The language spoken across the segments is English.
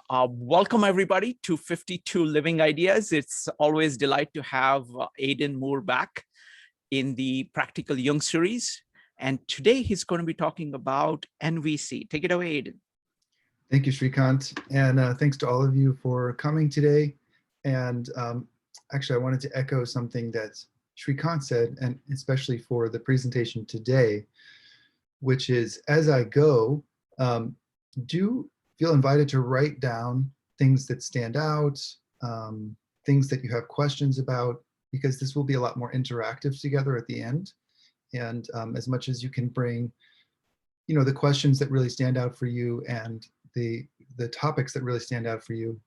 Welcome everybody to 52 Living Ideas. It's always a delight to have Aiden Moore back in the Practical Jung series. And today he's going to be talking about NVC. Take it away, Aiden. Thank you, Shrikant. And thanks to all of you for coming today. And actually, I wanted to echo something that Shrikant said, and especially for the presentation today, which is, as I go, do feel invited to write down things that stand out, things that you have questions about, because this will be a lot more interactive together at the end. And as much as you can bring, the questions that really stand out for you and the topics that really stand out for you,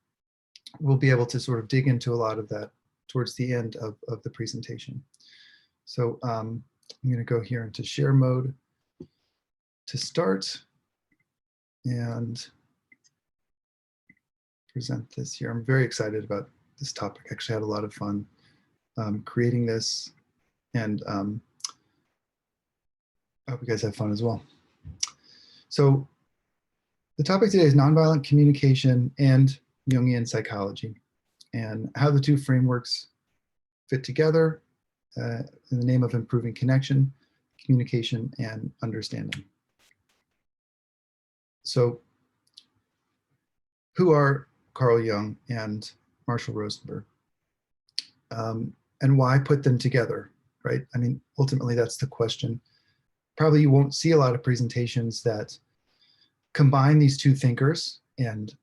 we'll be able to sort of dig into a lot of that towards the end of the presentation. So I'm going to go here into share mode to start and present this here. I'm very excited about this topic. I actually had a lot of fun creating this, and I hope you guys have fun as well. So the topic today is nonviolent communication and Jungian psychology, and how the two frameworks fit together in the name of improving connection, communication, and understanding. So who are Carl Jung and Marshall Rosenberg? And why put them together, right? I mean, ultimately, that's the question. Probably you won't see a lot of presentations that combine these two thinkers and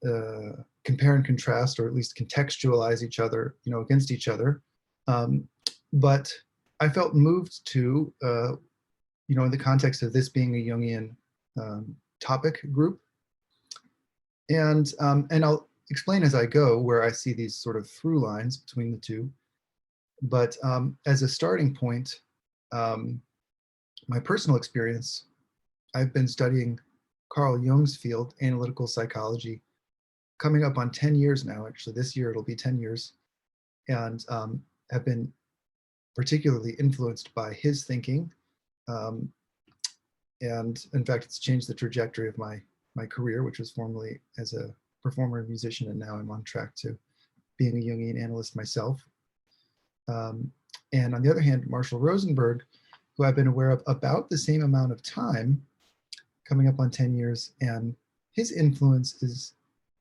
compare and contrast, or at least contextualize each other, against each other. But I felt moved to, in the context of this being a Jungian topic group, and I'll explain as I go where I see these sort of through lines between the two. But as a starting point, my personal experience, I've been studying Carl Jung's field, analytical psychology, coming up on 10 years now. Actually, this year it'll be 10 years, and have been particularly influenced by his thinking. And in fact, it's changed the trajectory of my career, which was formerly as a performer and musician, and now I'm on track to being a Jungian analyst myself. And on the other hand, Marshall Rosenberg, who I've been aware of about the same amount of time, coming up on 10 years, and his influence is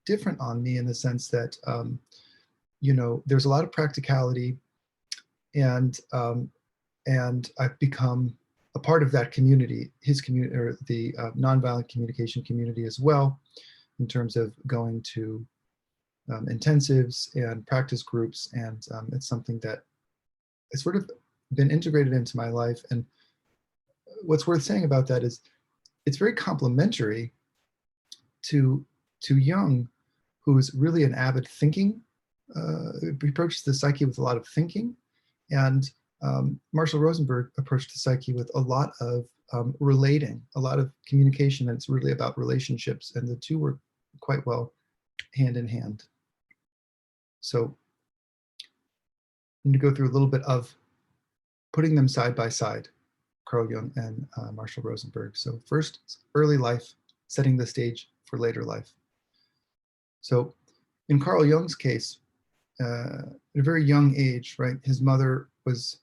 different on me in the sense that, there's a lot of practicality, and I've become a part of that community, his community, or the nonviolent communication community as well, in terms of going to intensives and practice groups, and it's something that has sort of been integrated into my life. And what's worth saying about that is it's very complementary to Jung, who's really an avid thinking. He approaches the psyche with a lot of thinking, and Marshall Rosenberg approached the psyche with a lot of relating, a lot of communication, and it's really about relationships, and the two were quite well hand in hand. So I'm going to go through a little bit of putting them side by side, Carl Jung and Marshall Rosenberg. So first, early life, setting the stage for later life. So in Carl Jung's case, at a very young age, right, his mother was,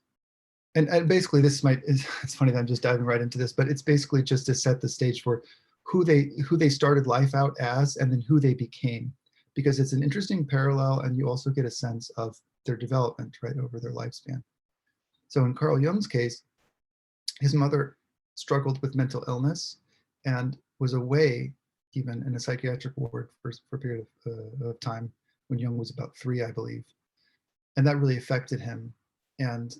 and basically this it's funny that I'm just diving right into this, but it's basically just to set the stage for who they started life out as, and then who they became, because it's an interesting parallel, and you also get a sense of their development, right, over their lifespan. So in Carl Jung's case, his mother struggled with mental illness and was away even in a psychiatric ward for a period of time when Jung was about 3, I believe. And that really affected him and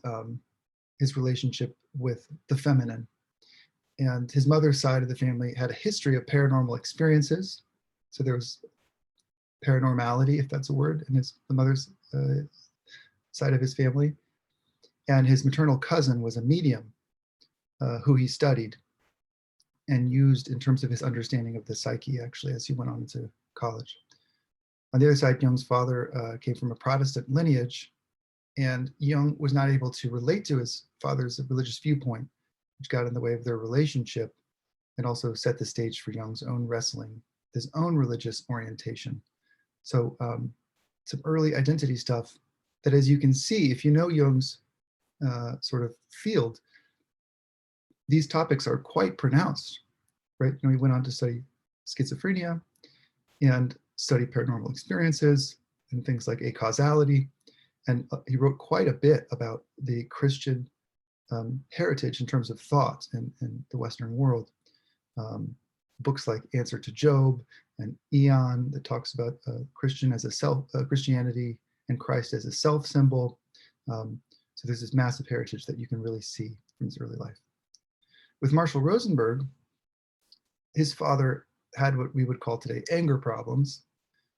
his relationship with the feminine. And his mother's side of the family had a history of paranormal experiences. So there was paranormality, if that's a word, in the mother's side of his family. And his maternal cousin was a medium who he studied and used in terms of his understanding of the psyche, actually, as he went on into college. On the other side, Jung's father came from a Protestant lineage, and Jung was not able to relate to his father's religious viewpoint, which got in the way of their relationship and also set the stage for Jung's own wrestling, his own religious orientation. So some early identity stuff that, as you can see, if you know Jung's sort of field, these topics are quite pronounced, right? He went on to study schizophrenia and study paranormal experiences and things like acausality. And he wrote quite a bit about the Christian heritage in terms of thought in the Western world. Books like Answer to Job and Eon that talks about Christianity and Christ as a self symbol. So there's this massive heritage that you can really see from his early life. With Marshall Rosenberg, his father had what we would call today anger problems.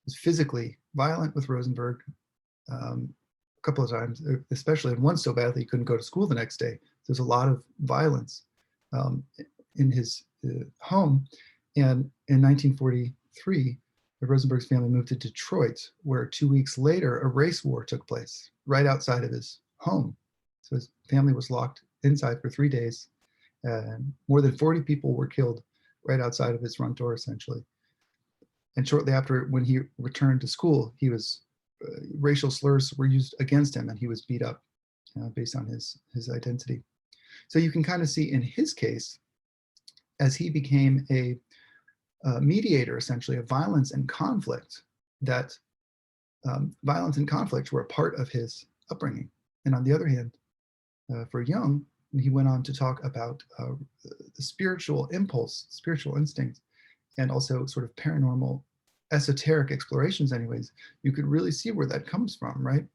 He was physically violent with Rosenberg a couple of times, especially, and once so badly he couldn't go to school the next day. There's a lot of violence in his home. And in 1943, the Rosenberg's family moved to Detroit, where 2 weeks later, a race war took place right outside of his home. So his family was locked inside for 3 days, and more than 40 people were killed right outside of his front door, essentially. And shortly after, when he returned to school, he was racial slurs were used against him, and he was beat up based on his identity. So you can kind of see in his case, as he became a mediator, essentially, of violence and conflict, that violence and conflict were a part of his upbringing. And on the other hand, for Jung, he went on to talk about the spiritual impulse, spiritual instinct, and also sort of paranormal, esoteric explorations anyways. You could really see where that comes from, right,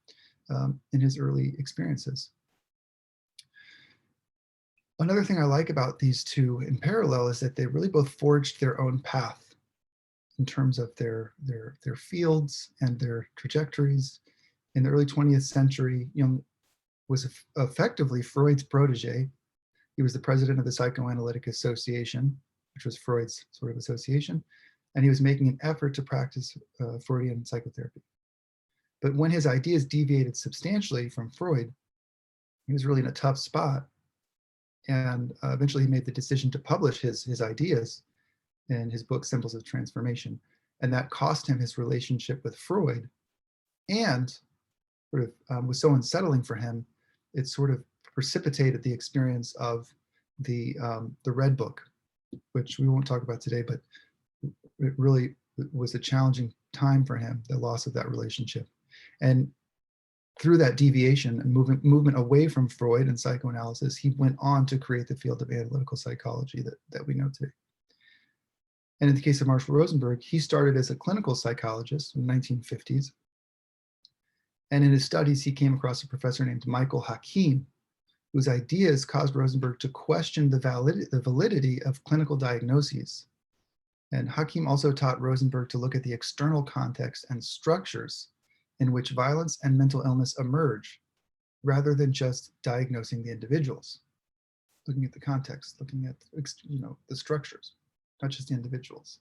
in his early experiences. Another thing I like about these two in parallel is that they really both forged their own path in terms of their fields and their trajectories. In the early 20th century, Jung was effectively Freud's protege. He was the president of the Psychoanalytic Association, which was Freud's sort of association, and he was making an effort to practice Freudian psychotherapy. But when his ideas deviated substantially from Freud, he was really in a tough spot. And eventually he made the decision to publish his ideas in his book, Symbols of Transformation. And that cost him his relationship with Freud, and sort of was so unsettling for him, it sort of precipitated the experience of the Red Book, which we won't talk about today, but it really was a challenging time for him, the loss of that relationship. And through that deviation and movement away from Freud and psychoanalysis, he went on to create the field of analytical psychology that we know today. And in the case of Marshall Rosenberg, he started as a clinical psychologist in the 1950s. And in his studies, he came across a professor named Michael Hakim, whose ideas caused Rosenberg to question the validity of clinical diagnoses. And Hakim also taught Rosenberg to look at the external context and structures in which violence and mental illness emerge, rather than just diagnosing the individuals. Looking at the context, looking at the structures, not just the individuals.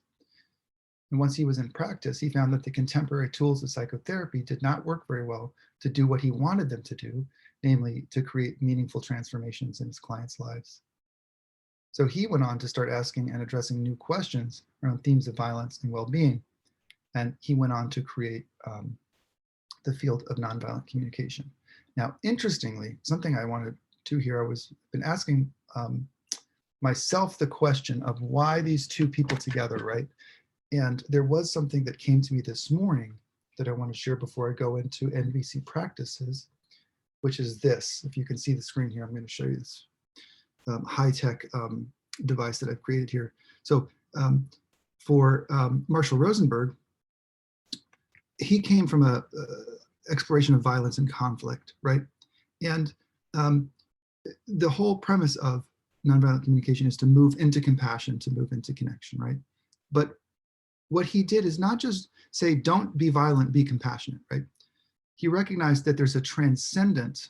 And once he was in practice, he found that the contemporary tools of psychotherapy did not work very well to do what he wanted them to do, namely to create meaningful transformations in his clients' lives. So he went on to start asking and addressing new questions around themes of violence and well-being. And he went on to create the field of nonviolent communication. Now, interestingly, something I wanted to hear, been asking myself the question of why these two people together, right? And there was something that came to me this morning that I want to share before I go into NVC practices, which is this. If you can see the screen here, I'm going to show you this high-tech device that I've created here. So for Marshall Rosenberg, he came from a exploration of violence and conflict, right? And the whole premise of nonviolent communication is to move into compassion, to move into connection, right? But what he did is not just say, don't be violent, be compassionate, right? He recognized that there's a transcendent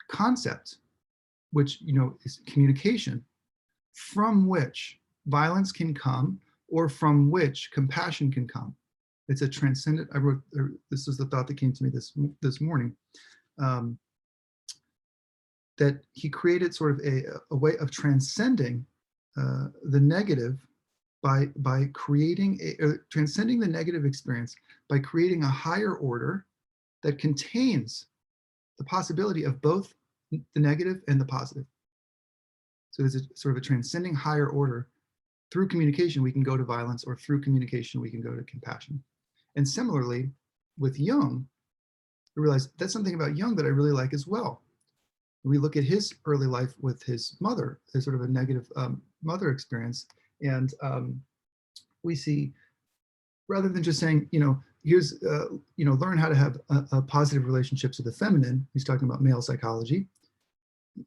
concept, which is communication, from which violence can come, or from which compassion can come. It's a transcendent. I wrote. This is the thought that came to me this morning. That he created sort of a way of transcending the negative by creating transcending the negative experience by creating a higher order that contains the possibility of both the negative and the positive. So there's a sort of a transcending higher order. Through communication, we can go to violence, or through communication, we can go to compassion. And similarly, with Jung, I realized that's something about Jung that I really like as well. We look at his early life with his mother, as sort of a negative mother experience, and we see, rather than just saying, here's, learn how to have a positive relationships with the feminine, he's talking about male psychology.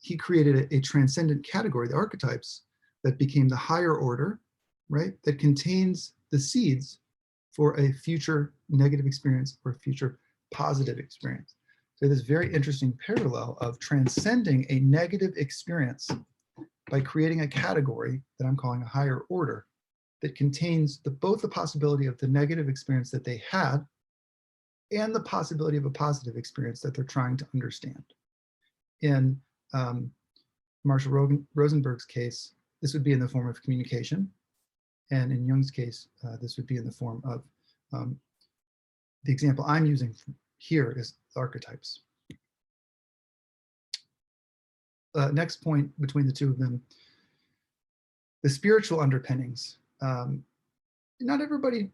He created a transcendent category, the archetypes, that became the higher order, right? That contains the seeds for a future negative experience or a future positive experience. So this very interesting parallel of transcending a negative experience by creating a category that I'm calling a higher order that contains both the possibility of the negative experience that they had and the possibility of a positive experience that they're trying to understand. In Marshall Rosenberg's case, this would be in the form of communication. And in Jung's case, this would be in the form of, the example I'm using here is archetypes. Next point between the two of them, the spiritual underpinnings. Not everybody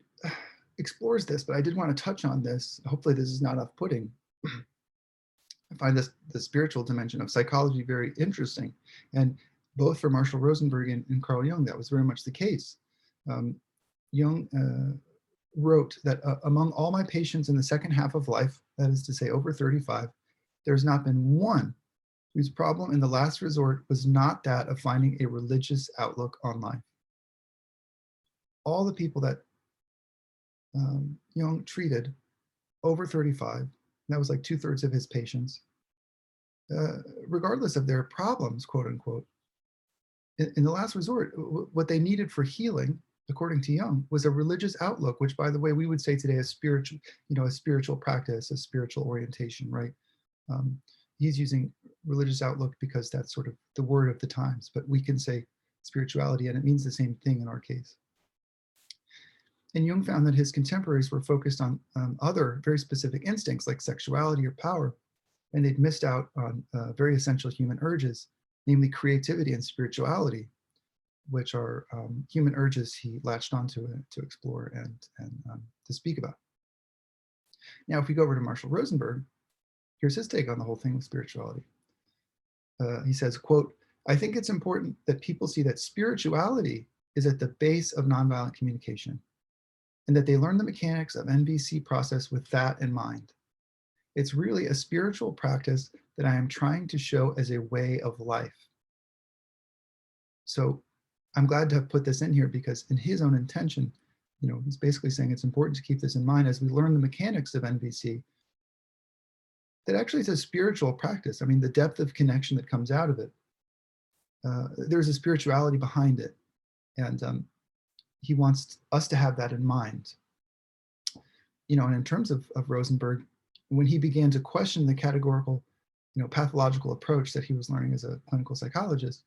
explores this, but I did want to touch on this. Hopefully this is not off-putting. I find the spiritual dimension of psychology very interesting. And both for Marshall Rosenberg and Carl Jung, that was very much the case. Jung wrote that among all my patients in the second half of life, that is to say over 35, there's not been one whose problem in the last resort was not that of finding a religious outlook on life. All the people that Jung treated over 35, that was like 2/3 of his patients, regardless of their problems, quote unquote, in the last resort, what they needed for healing, according to Jung, was a religious outlook, which, by the way, we would say today is spiritual, a spiritual practice, a spiritual orientation, right? He's using religious outlook because that's sort of the word of the times, but we can say spirituality, and it means the same thing in our case. And Jung found that his contemporaries were focused on other very specific instincts like sexuality or power, and they'd missed out on very essential human urges, namely creativity and spirituality, which are human urges he latched onto to explore and to speak about. Now, if we go over to Marshall Rosenberg, here's his take on the whole thing with spirituality. He says, quote, "I think it's important that people see that spirituality is at the base of nonviolent communication, and that they learn the mechanics of Nvc process with that in mind. It's really a spiritual practice that I am trying to show as a way of life." So I'm glad to have put this in here because in his own intention, he's basically saying it's important to keep this in mind as we learn the mechanics of Nvc, that actually it's a spiritual practice. I mean, the depth of connection that comes out of it, there's a spirituality behind it. And he wants us to have that in mind. And in terms of Rosenberg, when he began to question the categorical, pathological approach that he was learning as a clinical psychologist,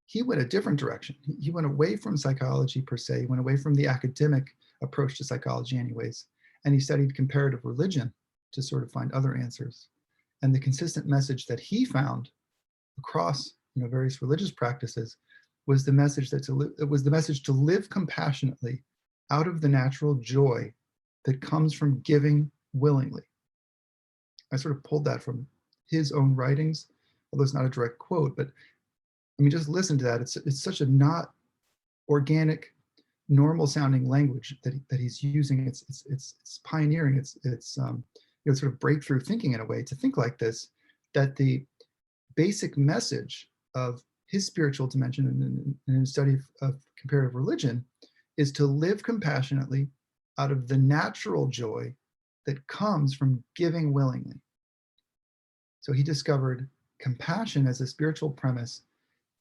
he went a different direction. He went away from psychology per se, he went away from the academic approach to psychology anyways, and he studied comparative religion to sort of find other answers. And the consistent message that he found across various religious practices was the message to live compassionately out of the natural joy that comes from giving willingly. I sort of pulled that from his own writings, although it's not a direct quote, but I mean, just listen to that. It's such a not organic, normal sounding language that he's using. It's pioneering. It's sort of breakthrough thinking in a way to think like this, that the basic message of his spiritual dimension in his study of comparative religion is to live compassionately out of the natural joy that comes from giving willingly. So he discovered compassion as a spiritual premise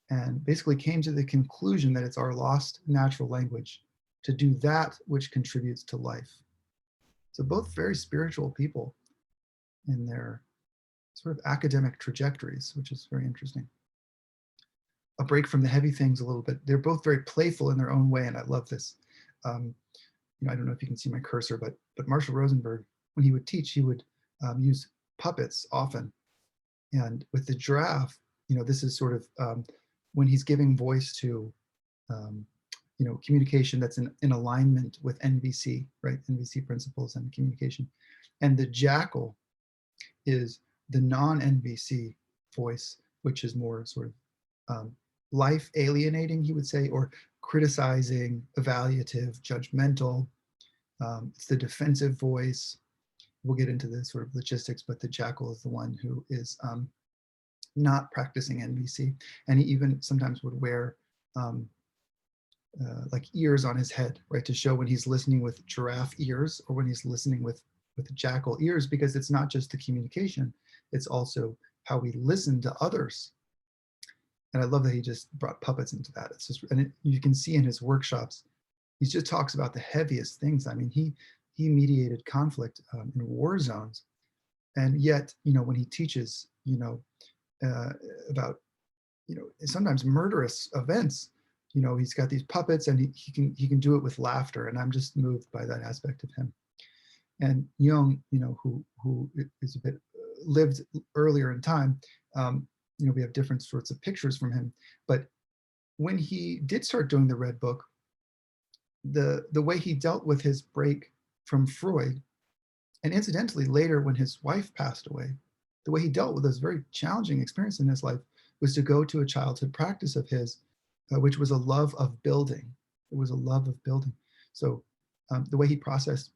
and basically came to the conclusion that it's our lost natural language to do that which contributes to life. So both very spiritual people in their sort of academic trajectories, which is very interesting. a break from the heavy things a little bit. They're both very playful in their own way, and I love this. I don't know if you can see my cursor, but Marshall Rosenberg, when he would teach, he would use puppets often. And with the giraffe, this is sort of when he's giving voice to, communication that's in alignment with NVC, right? NVC principles and communication. And the jackal is the non-NVC voice, which is more sort of life alienating, he would say, or criticizing, evaluative, judgmental. It's the defensive voice. We'll get into the sort of logistics, but the jackal is the one who is not practicing NVC. And he even sometimes would wear like ears on his head, right, to show when he's listening with giraffe ears or when he's listening with jackal ears, because it's not just the communication, it's also how we listen to others. And I love that he just brought puppets into that. It's just, and you can see in his workshops, he just talks about the heaviest things. I mean, he mediated conflict in war zones, and yet, when he teaches, about, sometimes murderous events, he's got these puppets, and he can do it with laughter, and I'm just moved by that aspect of him. And Jung, who is a bit lived earlier in time, we have different sorts of pictures from him, but when he did start doing the Red Book, the way he dealt with his break from Freud, and incidentally later when his wife passed away, the way he dealt with this very challenging experience in his life was to go to a childhood practice of his, which was a love of building. It was a love of building. So the way he processed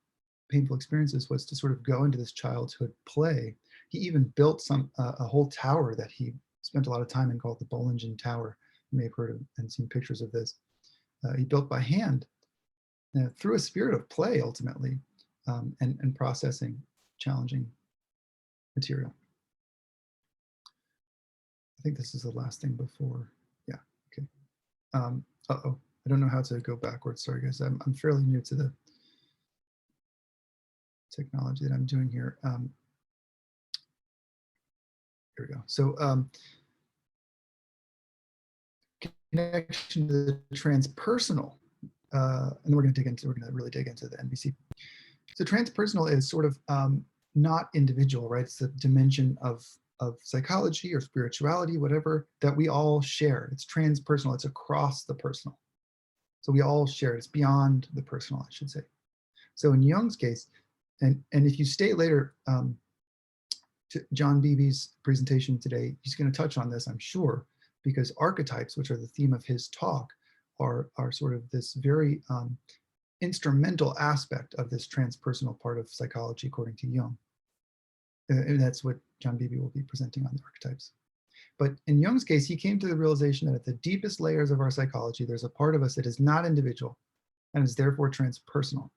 painful experiences was to sort of go into this childhood play. He even built a whole tower that he spent a lot of time in called the Bollingen Tower. You may have heard of and seen pictures of this. He built by hand through a spirit of play, ultimately, and processing challenging material. I think this is the last thing before, yeah, okay. I don't know how to go backwards, sorry guys. I'm fairly new to the technology that I'm doing here. Here we go. So connection to the transpersonal, and then we're going to really dig into the NVC. So transpersonal is sort of not individual, right? It's the dimension of psychology or spirituality, whatever, that we all share. It's transpersonal. It's across the personal. So we all share it. It's beyond the personal, I should say. So in Jung's case, and if you stay later to John Beebe's presentation today, he's going to touch on this, I'm sure, because archetypes, which are the theme of his talk, are sort of this very instrumental aspect of this transpersonal part of psychology, according to Jung. And that's what John Beebe will be presenting on the archetypes. But in Jung's case, he came to the realization that at the deepest layers of our psychology, there's a part of us that is not individual and is therefore transpersonal.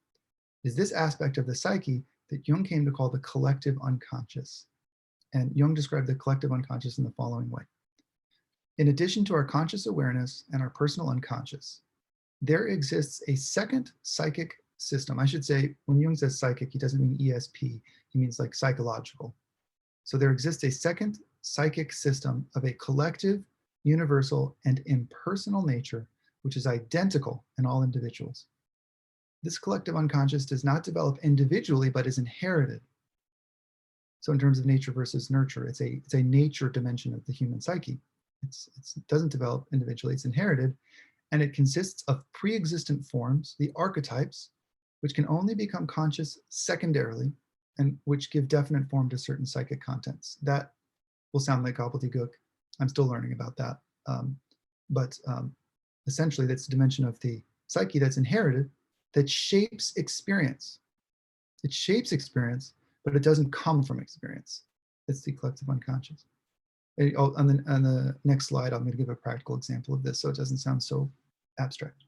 It is this aspect of the psyche that Jung came to call the collective unconscious. And Jung described the collective unconscious in the following way. In addition to our conscious awareness and our personal unconscious, there exists a second psychic system. I should say, when Jung says psychic, he doesn't mean ESP, he means like psychological. So there exists a second psychic system of a collective, universal, and impersonal nature, which is identical in all individuals. This collective unconscious does not develop individually, but is inherited. So in terms of nature versus nurture, it's a nature dimension of the human psyche. It doesn't develop individually, it's inherited, and it consists of pre-existent forms, the archetypes, which can only become conscious secondarily, and which give definite form to certain psychic contents. That will sound like gobbledygook. I'm still learning about that. But essentially, that's a dimension of the psyche that's inherited, that shapes experience. It shapes experience, but it doesn't come from experience. It's the collective unconscious. On the next slide, I'm going to give a practical example of this so it doesn't sound so abstract.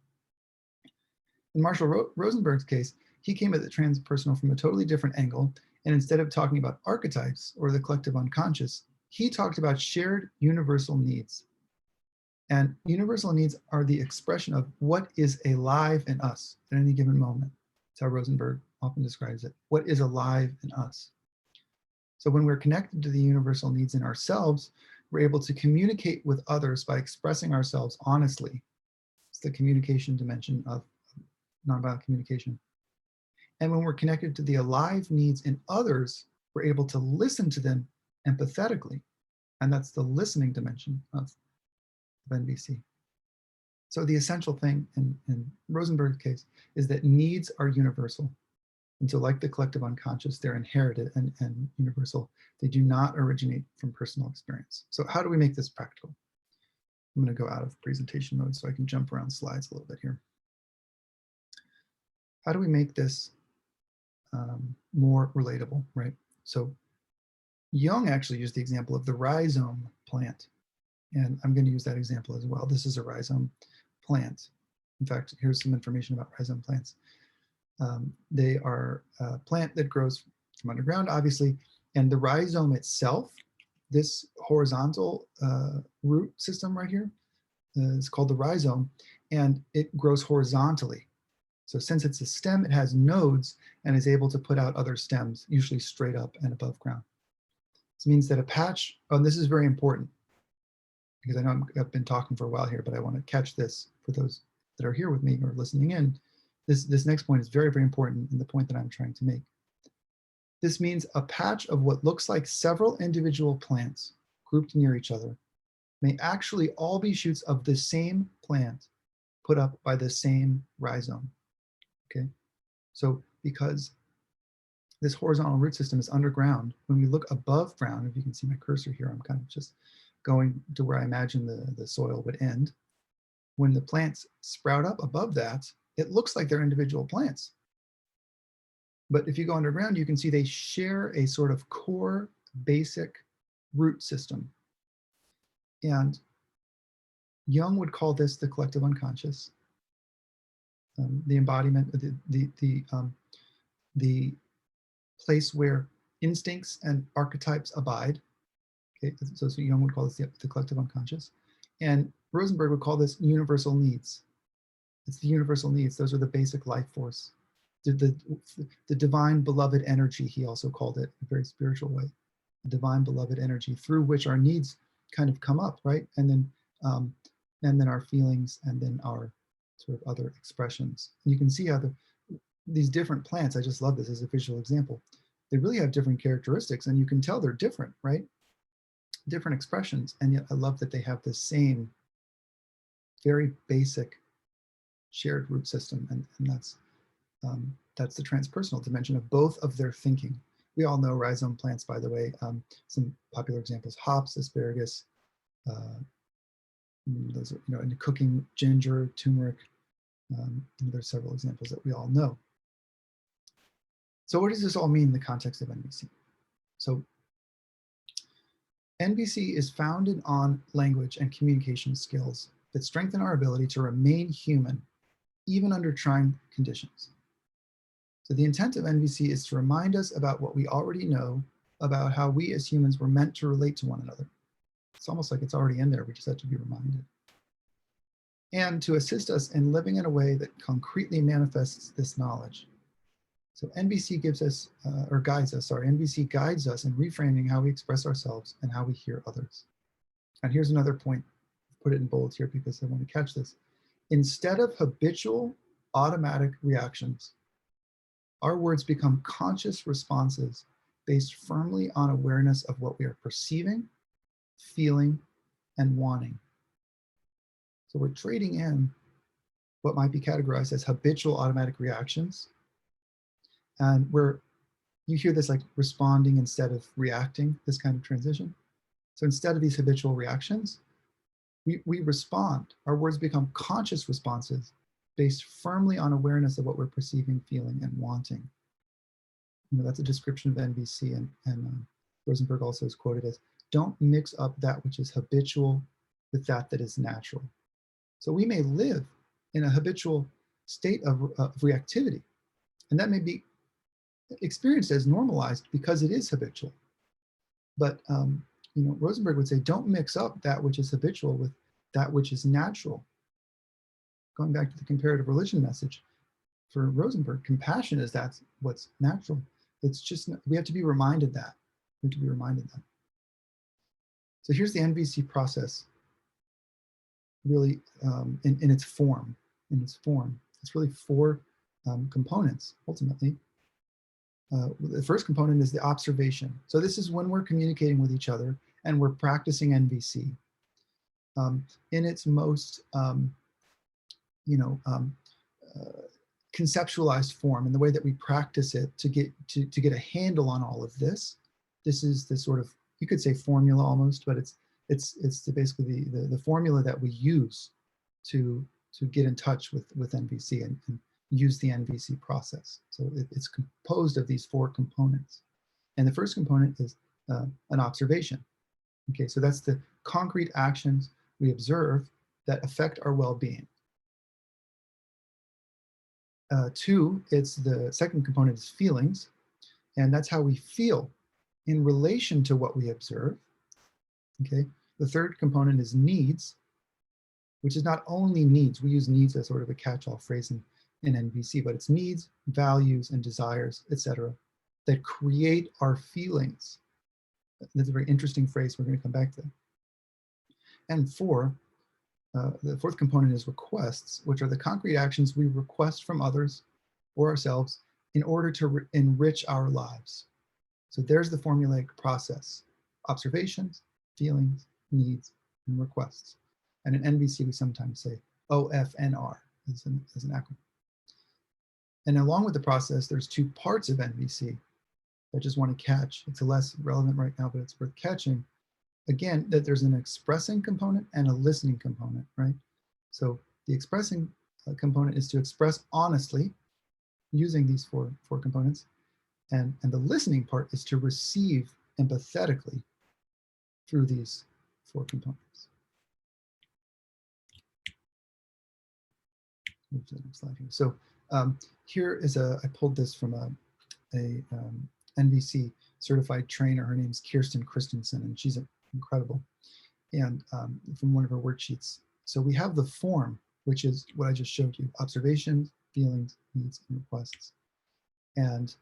In Marshall Rosenberg's case, he came at the transpersonal from a totally different angle, and instead of talking about archetypes or the collective unconscious, he talked about shared universal needs. And universal needs are the expression of what is alive in us at any given moment. That's how Rosenberg often describes it. What is alive in us? So when we're connected to the universal needs in ourselves, we're able to communicate with others by expressing ourselves honestly. It's the communication dimension of nonviolent communication. And when we're connected to the alive needs in others, we're able to listen to them empathetically. And that's the listening dimension of NVC. So the essential thing in Rosenberg's case is that needs are universal. And so like the collective unconscious, they're inherited and universal. They do not originate from personal experience. So how do we make this practical? I'm going to go out of presentation mode so I can jump around slides a little bit here. How do we make this more relatable, right? So Jung actually used the example of the rhizome plant. And I'm going to use that example as well. This is a rhizome plant. In fact, here's some information about rhizome plants. They are a plant that grows from underground, obviously, and the rhizome itself, this horizontal root system right here, is called the rhizome, and it grows horizontally. So since it's a stem, it has nodes and is able to put out other stems, usually straight up and above ground. This means that a patch, and this is very important, because I know I've been talking for a while here, but I want to catch this for those that are here with me or listening in. This next point is very, very important in the point that I'm trying to make. This means a patch of what looks like several individual plants grouped near each other may actually all be shoots of the same plant put up by the same rhizome. Okay, so because this horizontal root system is underground, when we look above ground, if you can see my cursor here, I'm kind of just going to where I imagine the soil would end. When the plants sprout up above that, it looks like they're individual plants. But if you go underground, you can see they share a sort of core basic root system. And Jung would call this the collective unconscious, the embodiment, the place where instincts and archetypes abide. Okay, so Jung would call this the collective unconscious. And Rosenberg would call this universal needs. It's the universal needs. Those are the basic life force. The divine beloved energy, he also called it in a very spiritual way. The divine beloved energy through which our needs kind of come up, right? And then our feelings, and then our sort of other expressions. And you can see how these different plants, I just love this as a visual example, they really have different characteristics, and you can tell they're different, right? Different expressions, and yet I love that they have the same very basic shared root system, and that's the transpersonal dimension of both of their thinking. We all know rhizome plants, by the way. Some popular examples: hops, asparagus. Those are, in cooking, ginger, turmeric. There's several examples that we all know. So what does this all mean in the context of NVC? So NVC is founded on language and communication skills that strengthen our ability to remain human, even under trying conditions. So the intent of NVC is to remind us about what we already know about how we as humans were meant to relate to one another. It's almost like it's already in there, we just have to be reminded. And to assist us in living in a way that concretely manifests this knowledge. So NVC gives us, NVC guides us in reframing how we express ourselves and how we hear others. And here's another point, put it in bold here because I want to catch this. Instead of habitual automatic reactions, our words become conscious responses based firmly on awareness of what we are perceiving, feeling, and wanting. So we're trading in what might be categorized as habitual automatic reactions. And you hear this like responding instead of reacting, this kind of transition. So instead of these habitual reactions, we respond. Our words become conscious responses based firmly on awareness of what we're perceiving, feeling, and wanting. That's a description of NVC, and Rosenberg also is quoted as, "Don't mix up that which is habitual with that is natural." So we may live in a habitual state of reactivity, and that may be experienced as normalized because it is habitual. But Rosenberg would say, don't mix up that which is habitual with that which is natural. Going back to the comparative religion message, for Rosenberg, compassion is that's what's natural. It's just, we have to be reminded that. We have to be reminded that. So here's the NVC process, really in its form. It's really four components, ultimately. The first component is the observation. So this is when we're communicating with each other and we're practicing NVC. In its most, conceptualized form, and the way that we practice it to get a handle on all of this. This is the sort of, you could say formula almost, but it's basically the formula that we use to get in touch with NVC and use the NVC process. So it's composed of these four components. And the first component is an observation. Okay, so that's the concrete actions we observe that affect our well-being. Two, it's the second component is feelings, and that's how we feel in relation to what we observe. Okay, the third component is needs, which is not only needs. We use needs as sort of a catch-all phrase in NVC, but it's needs, values, and desires, etc., that create our feelings. That's a very interesting phrase. We're going to come back to. And four, the fourth component is requests, which are the concrete actions we request from others or ourselves in order to enrich our lives. So there's the formulaic process: observations, feelings, needs, and requests. And in NVC, we sometimes say OFNR as an acronym. And along with the process, there's two parts of NVC I just want to catch. It's less relevant right now, but it's worth catching. Again, that there's an expressing component and a listening component, right? So the expressing component is to express honestly using these four components. And the listening part is to receive empathetically through these four components. Move to the next slide here. So here is I pulled this from a NVC certified trainer. Her name's Kirsten Christensen, and she's incredible. And from one of her worksheets. So we have the form, which is what I just showed you: observations, feelings, needs, and requests. And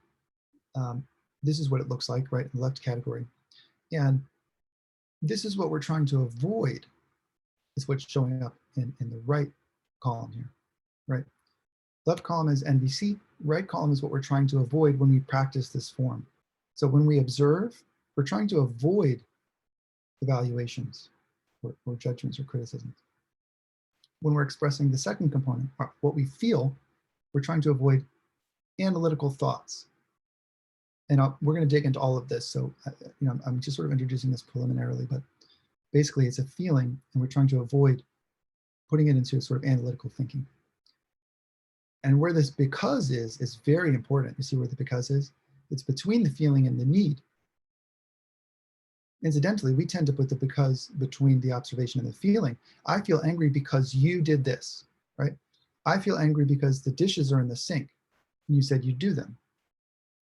this is what it looks like, right, in the left category. And this is what we're trying to avoid, is what's showing up in the right column here, right? Left column is NVC, right column is what we're trying to avoid when we practice this form. So when we observe, we're trying to avoid evaluations or judgments or criticisms. When we're expressing the second component, what we feel, we're trying to avoid analytical thoughts. And we're going to dig into all of this. So, I'm just sort of introducing this preliminarily, but basically it's a feeling, and we're trying to avoid putting it into sort of analytical thinking. And where this because is very important. You see where the because is? It's between the feeling and the need. Incidentally, we tend to put the because between the observation and the feeling. I feel angry because you did this, right? I feel angry because the dishes are in the sink and you said you'd do them.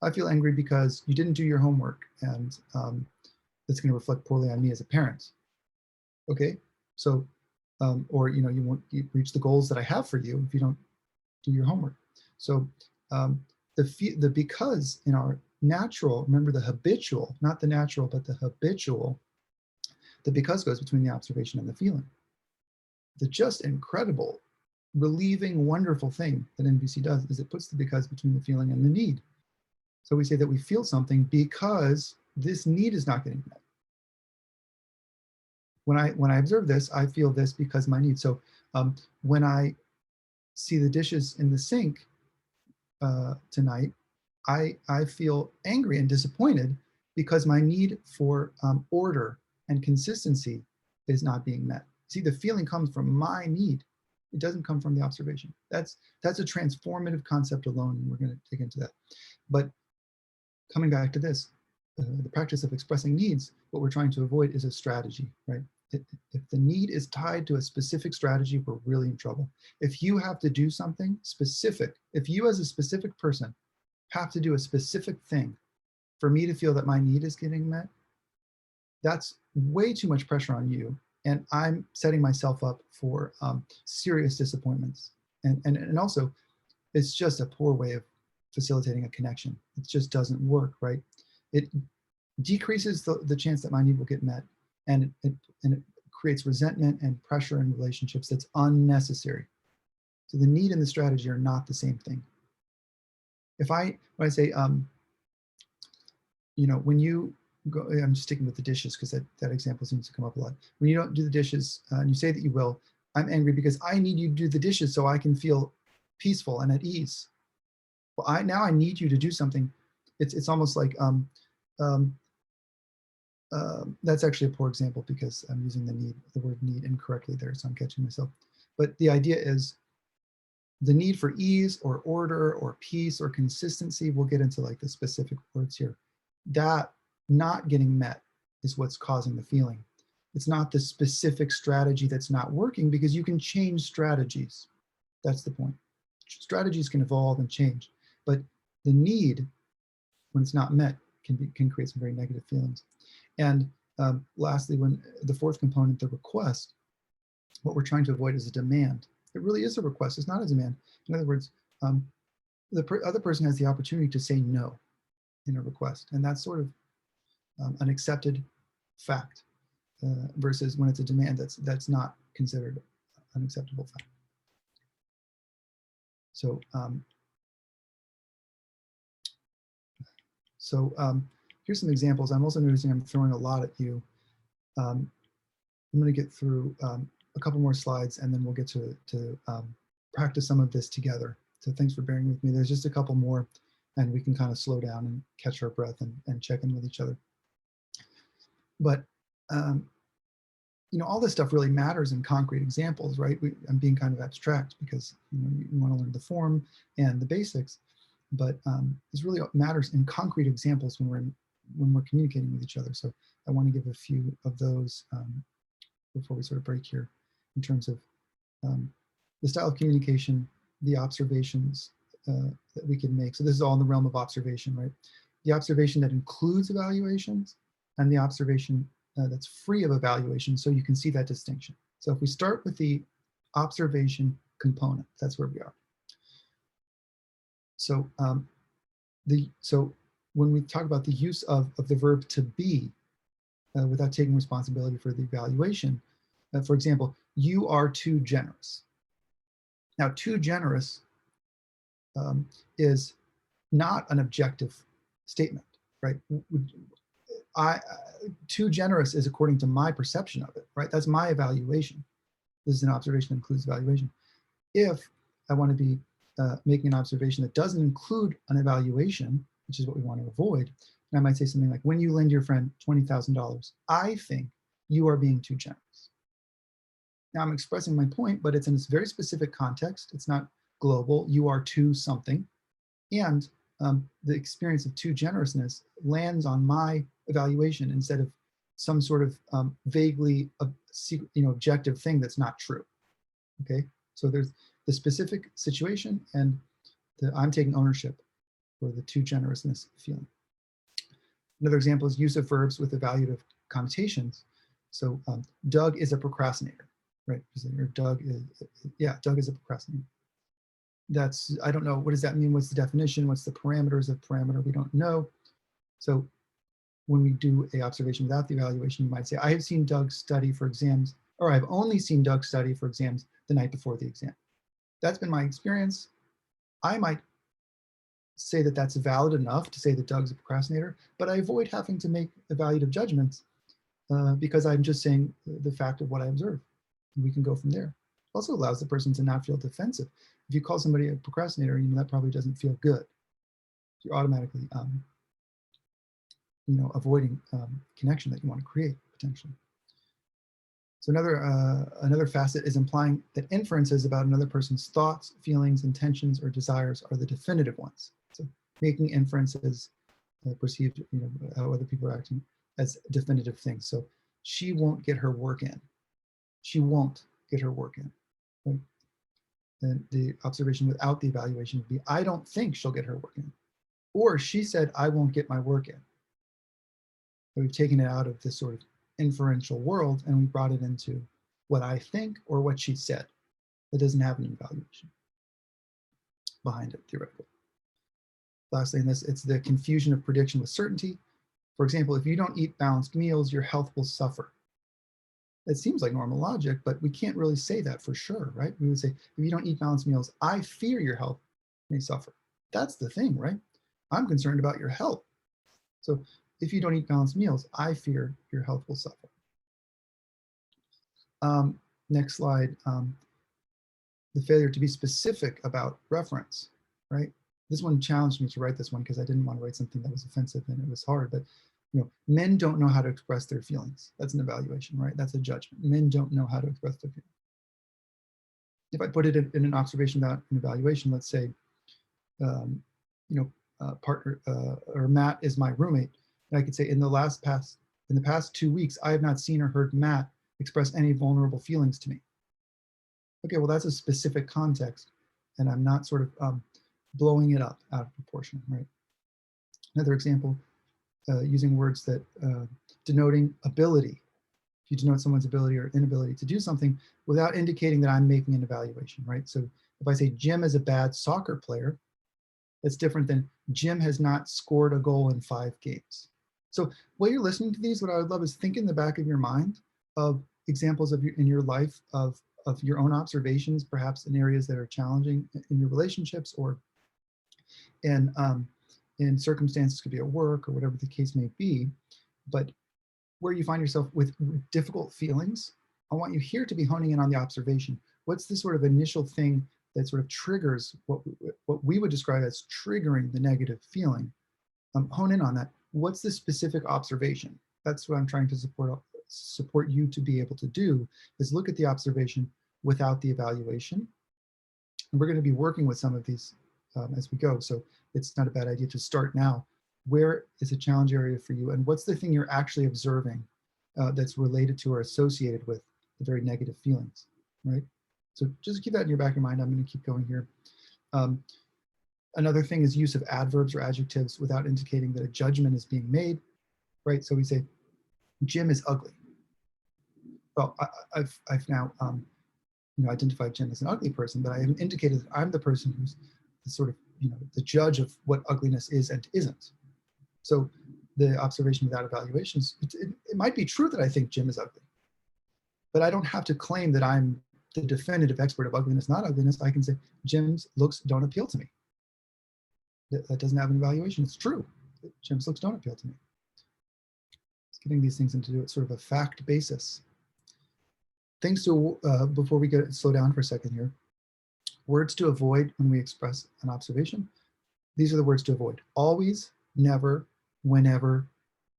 I feel angry because you didn't do your homework, and that's going to reflect poorly on me as a parent. Okay, so, or you won't reach the goals that I have for you if you don't do your homework. So the because in our natural, remember the habitual, not the natural, but the habitual, the because goes between the observation and the feeling. The just incredible, relieving, wonderful thing that NVC does is it puts the because between the feeling and the need. So we say that we feel something because this need is not getting met. When I observe this, I feel this because my need. So when I see the dishes in the sink tonight, I feel angry and disappointed because my need for order and consistency is not being met. See, the feeling comes from my need. It doesn't come from the observation. That's a transformative concept alone, and we're going to dig into that. But coming back to this, the practice of expressing needs, what we're trying to avoid is a strategy, right? If the need is tied to a specific strategy, we're really in trouble. If you have to do something specific, if you as a specific person have to do a specific thing for me to feel that my need is getting met, that's way too much pressure on you. And I'm setting myself up for serious disappointments. And also, it's just a poor way of facilitating a connection. It just doesn't work, right? It decreases the chance that my need will get met. and it creates resentment and pressure in relationships that's unnecessary. So the need and the strategy are not the same thing. When I say, when you go, I'm just sticking with the dishes because that example seems to come up a lot. When you don't do the dishes and you say that you will, I'm angry because I need you to do the dishes so I can feel peaceful and at ease. Well, now I need you to do something. It's almost like, that's actually a poor example because I'm using the word need incorrectly there, so I'm catching myself. But the idea is the need for ease or order or peace or consistency. We'll get into like the specific words here. That not getting met is what's causing the feeling. It's not the specific strategy that's not working, because you can change strategies. That's the point. Strategies can evolve and change, but the need, when it's not met, can create some very negative feelings. And lastly, when the fourth component, the request, what we're trying to avoid is a demand. It really is a request. It's not a demand. In other words, the other person has the opportunity to say no in a request, and that's sort of an accepted fact, versus when it's a demand, that's not considered an acceptable fact. So, here's some examples. I'm also noticing I'm throwing a lot at you. I'm going to get through a couple more slides, and then we'll get to practice some of this together. So thanks for bearing with me. There's just a couple more, and we can kind of slow down and catch our breath and check in with each other. But all this stuff really matters in concrete examples, right? I'm being kind of abstract because you want to learn the form and the basics, but this really matters in concrete examples when we're communicating with each other. So I want to give a few of those before we sort of break here, in terms of the style of communication, the observations that we can make. So this is all in the realm of observation, right? The observation that includes evaluations, and the observation that's free of evaluation, so you can see that distinction. So if we start with the observation component, that's where we are. So so when we talk about the use of the verb to be without taking responsibility for the evaluation, for example, you are too generous. Now, too generous is not an objective statement, right? Too generous is according to my perception of it, right? That's my evaluation. This is an observation that includes evaluation. If I want to be making an observation that doesn't include an evaluation, which is what we want to avoid, and I might say something like, when you lend your friend $20,000, I think you are being too generous. Now I'm expressing my point, but it's in this very specific context. It's not global. You are too something. And the experience of too generousness lands on my evaluation instead of some sort of vaguely objective thing that's not true. Okay, so there's the specific situation, and I'm taking ownership for the too generousness feeling. Another example is use of verbs with evaluative connotations. So Doug is a procrastinator, right? Doug is a procrastinator. That's, I don't know, what does that mean? What's the definition? What's the parameters of parameter? We don't know. So when we do a observation without the evaluation, you might say, I have seen Doug study for exams, or I've only seen Doug study for exams the night before the exam. That's been my experience. I might say that that's valid enough to say that Doug's a procrastinator, but I avoid having to make evaluative judgments because I'm just saying the fact of what I observe. We can go from there. Also allows the person to not feel defensive. If you call somebody a procrastinator, that probably doesn't feel good. You're automatically, avoiding connection that you want to create potentially. So another facet is implying that inferences about another person's thoughts, feelings, intentions, or desires are the definitive ones. So making inferences perceived, how other people are acting as definitive things. So she won't get her work in. She won't get her work in. Right? And the observation without the evaluation would be, I don't think she'll get her work in. Or she said, I won't get my work in. So we've taken it out of this sort of inferential world and we brought it into what I think or what she said. That doesn't have an evaluation behind it, theoretically. Lastly, in this, it's the confusion of prediction with certainty. For example, if you don't eat balanced meals, your health will suffer. It seems like normal logic, but we can't really say that for sure, right? We would say, if you don't eat balanced meals, I fear your health may suffer. That's the thing, right? I'm concerned about your health. So if you don't eat balanced meals, I fear your health will suffer. Next slide. The failure to be specific about reference, right? This one challenged me to write this one because I didn't want to write something that was offensive and it was hard, but men don't know how to express their feelings. That's an evaluation, right? That's a judgment. Men don't know how to express their feelings. If I put it in an observation about an evaluation, let's say, partner or Matt is my roommate, and I could say in the past 2 weeks, I have not seen or heard Matt express any vulnerable feelings to me. Okay, well, that's a specific context, and I'm not sort of blowing it up out of proportion, right? Another example, using words that denoting ability. If you denote someone's ability or inability to do something without indicating that I'm making an evaluation, right? So if I say Jim is a bad soccer player, that's different than Jim has not scored a goal in 5 games. So while you're listening to these, what I would love is think in the back of your mind of examples of in your life of your own observations, perhaps in areas that are challenging in your relationships or in circumstances, could be at work or whatever the case may be, but where you find yourself with difficult feelings. I want you here to be honing in on the observation. What's the sort of initial thing that sort of triggers what we would describe as triggering the negative feeling? Hone in on that. What's the specific observation? That's what I'm trying to support you to be able to do, is look at the observation without the evaluation. And we're going to be working with some of these as we go. So it's not a bad idea to start now. Where is a challenge area for you? And what's the thing you're actually observing that's related to or associated with the very negative feelings, right? So just keep that in your back of your mind. I'm going to keep going here. Another thing is use of adverbs or adjectives without indicating that a judgment is being made, right? So we say, Jim is ugly. Well, I've now identified Jim as an ugly person, but I have indicated that I'm the person who's the sort of the judge of what ugliness is and isn't. So the observation without evaluations, it might be true that I think Jim is ugly, but I don't have to claim that I'm the definitive expert of ugliness, not ugliness. I can say Jim's looks don't appeal to me. That doesn't have an evaluation. It's true. Jim's looks don't appeal to me. It's getting these things into sort of a fact basis. Things to, before we slow down for a second here, words to avoid when we express an observation. These are the words to avoid: always, never, whenever,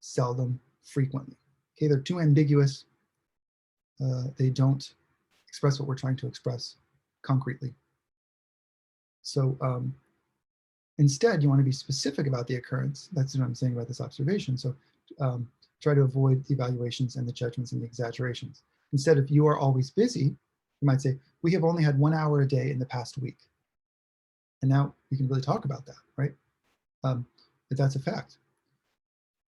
seldom, frequently. Okay, they're too ambiguous. They don't express what we're trying to express concretely. So instead, you want to be specific about the occurrence. That's what I'm saying about this observation. So try to avoid the evaluations and the judgments and the exaggerations. Instead, if you are always busy, you might say, we have only had 1 hour a day in the past week. And now we can really talk about that, right? But that's a fact.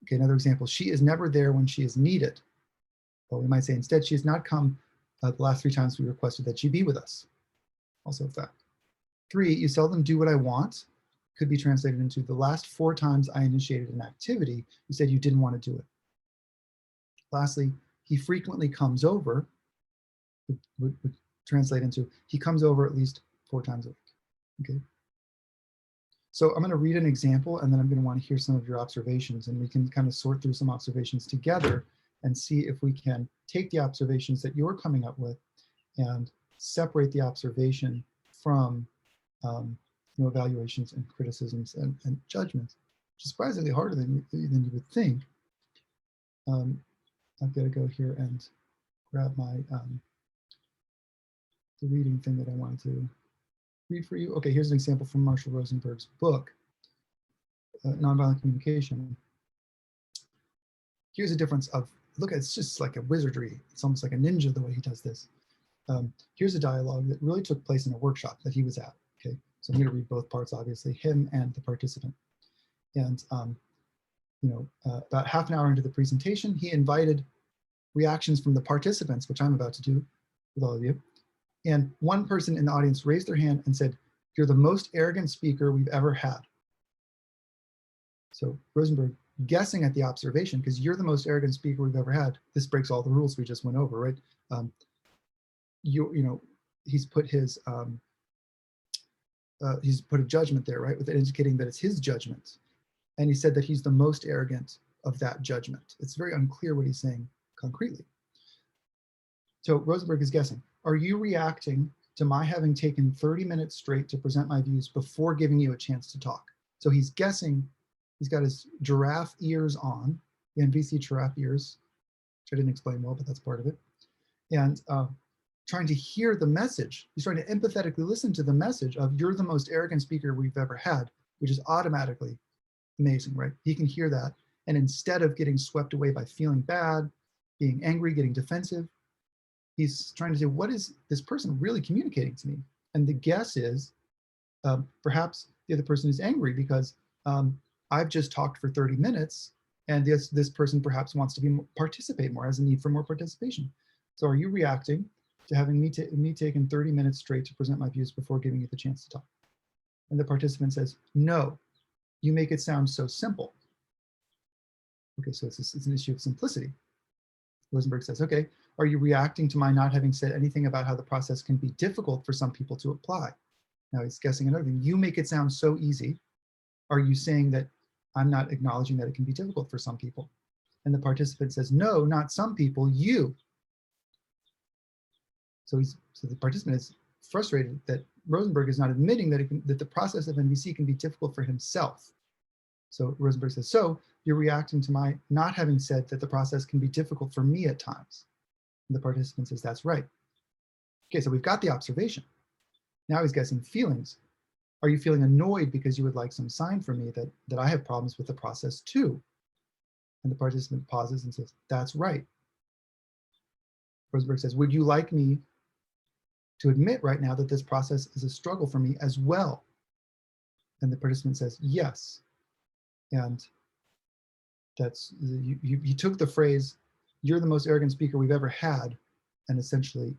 Okay, another example, she is never there when she is needed. Well, we might say instead, she has not come the last 3 times we requested that she be with us. Also a fact. 3, you seldom do what I want. Could be translated into the last 4 times I initiated an activity, you said you didn't want to do it. Lastly, he frequently comes over, would translate into he comes over at least 4 times a week. Okay. So I'm going to read an example, and then I'm going to want to hear some of your observations, and we can kind of sort through some observations together and see if we can take the observations that you're coming up with and separate the observation from evaluations and criticisms and judgments, which is surprisingly harder than you would think. I've got to go here and grab my the reading thing that I wanted to read for you. Okay, here's an example from Marshall Rosenberg's book, Nonviolent Communication. Here's a difference of, look, it's just like a wizardry. It's almost like a ninja the way he does this. Here's a dialogue that really took place in a workshop that he was at. Okay, so I'm going to read both parts, obviously, him and the participant. And about half an hour into the presentation, he invited reactions from the participants, which I'm about to do with all of you. And one person in the audience raised their hand and said, "You're the most arrogant speaker we've ever had." So Rosenberg guessing at the observation, because you're the most arrogant speaker we've ever had. This breaks all the rules we just went over, right? He's put a judgment there, right, with it indicating that it's his judgment. And he said that he's the most arrogant of that judgment. It's very unclear what he's saying concretely. So Rosenberg is guessing. Are you reacting to my having taken 30 minutes straight to present my views before giving you a chance to talk? So he's guessing. He's got his giraffe ears on, the Nvc giraffe ears, which I didn't explain well, but that's part of it. And trying to hear the message. He's trying to empathetically listen to the message of you're the most arrogant speaker we've ever had, which is automatically amazing, right? He can hear that. And instead of getting swept away by feeling bad, being angry, getting defensive, he's trying to say, what is this person really communicating to me? And the guess is perhaps the other person is angry because I've just talked for 30 minutes and this person perhaps wants to participate more, has a need for more participation. So are you reacting to having me taken 30 minutes straight to present my views before giving you the chance to talk? And the participant says, no, you make it sound so simple. Okay, so it's an issue of simplicity. Rosenberg says, okay, are you reacting to my not having said anything about how the process can be difficult for some people to apply? Now he's guessing another thing. You make it sound so easy. Are you saying that I'm not acknowledging that it can be difficult for some people? And the participant says, no, not some people, you. So the participant is frustrated that Rosenberg is not admitting that the process of Nvc can be difficult for himself. So Rosenberg says, so you're reacting to my not having said that the process can be difficult for me at times. And the participant says, that's right. Okay, so we've got the observation. Now he's guessing feelings. Are you feeling annoyed because you would like some sign from me that I have problems with the process too? And the participant pauses and says, that's right. Rosenberg says, would you like me to admit right now that this process is a struggle for me as well? And the participant says, yes. And that's, you took the phrase, you're the most arrogant speaker we've ever had, and essentially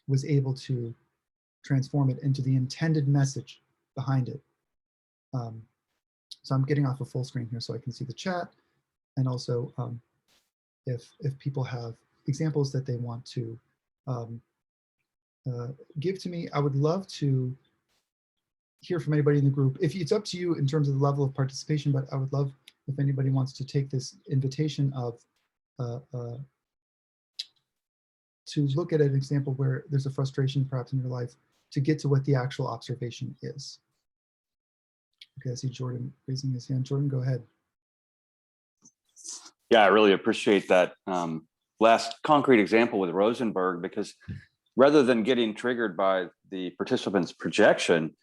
was able to transform it into the intended message behind it. So I'm getting off of full screen here so I can see the chat. And also if people have examples that they want to give to me, I would love to hear from anybody in the group. It's up to you in terms of the level of participation, but I would love if anybody wants to take this invitation of to look at an example where there's a frustration perhaps in your life to get to what the actual observation is. Okay, I see Jordan raising his hand. Jordan, go ahead. Yeah, I really appreciate that last concrete example with Rosenberg, because rather than getting triggered by the participant's projection,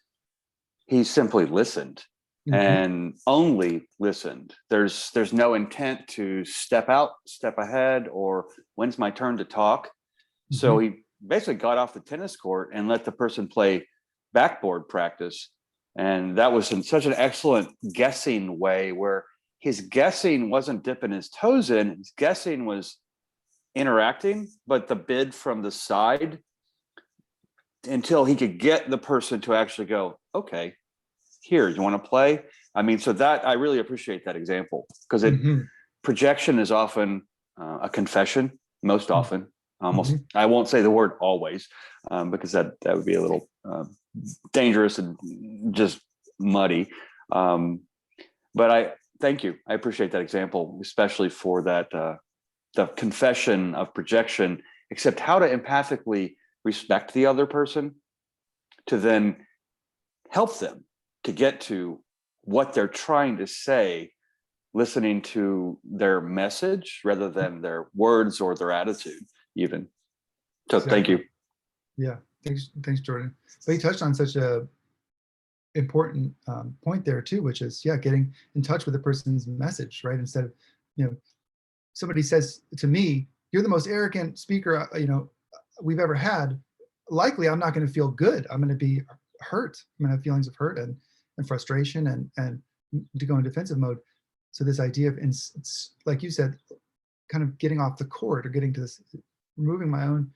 he simply listened and only listened. There's no intent to step out, step ahead, or when's my turn to talk. So he basically got off the tennis court and let the person play backboard practice. And that was in such an excellent guessing way where his guessing wasn't dipping his toes in, his guessing was interacting, but the bid from the side until he could get the person to actually go, okay, here, you want to play? I mean, so that I really appreciate that example because projection is often a confession, most often, almost, I won't say the word always, because that would be a little dangerous and just muddy. But I thank you. I appreciate that example, especially for that, the confession of projection, except how to empathically respect the other person to then help them to get to what they're trying to say, listening to their message rather than their words or their attitude even. So Thank you. Yeah, thanks, Jordan. But you touched on such a important point there too, which is, yeah, getting in touch with the person's message, right? Instead of, somebody says to me, you're the most arrogant speaker, we've ever had. Likely, I'm not going to feel good. I'm going to be hurt. I'm going to have feelings of hurt and frustration and to go in defensive mode. So this idea of, like you said, kind of getting off the court or getting to this, removing my own,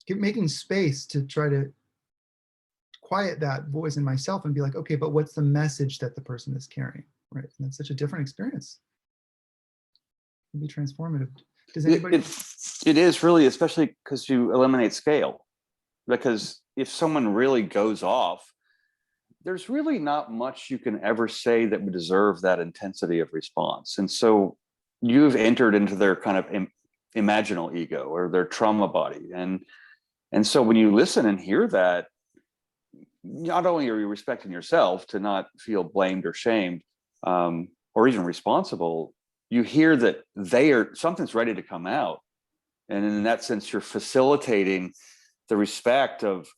making space to try to quiet that voice in myself and be like, okay, but what's the message that the person is carrying, right? And that's such a different experience. It can be transformative. Does It, anybody? it is really, especially because you eliminate scale. Because if someone really goes off, there's really not much you can ever say that would deserve that intensity of response. And so you've entered into their kind of imaginal ego or their trauma body. And so when you listen and hear that, not only are you respecting yourself to not feel blamed or shamed, or even responsible, you hear that something's ready to come out. And in that sense, you're facilitating the respect of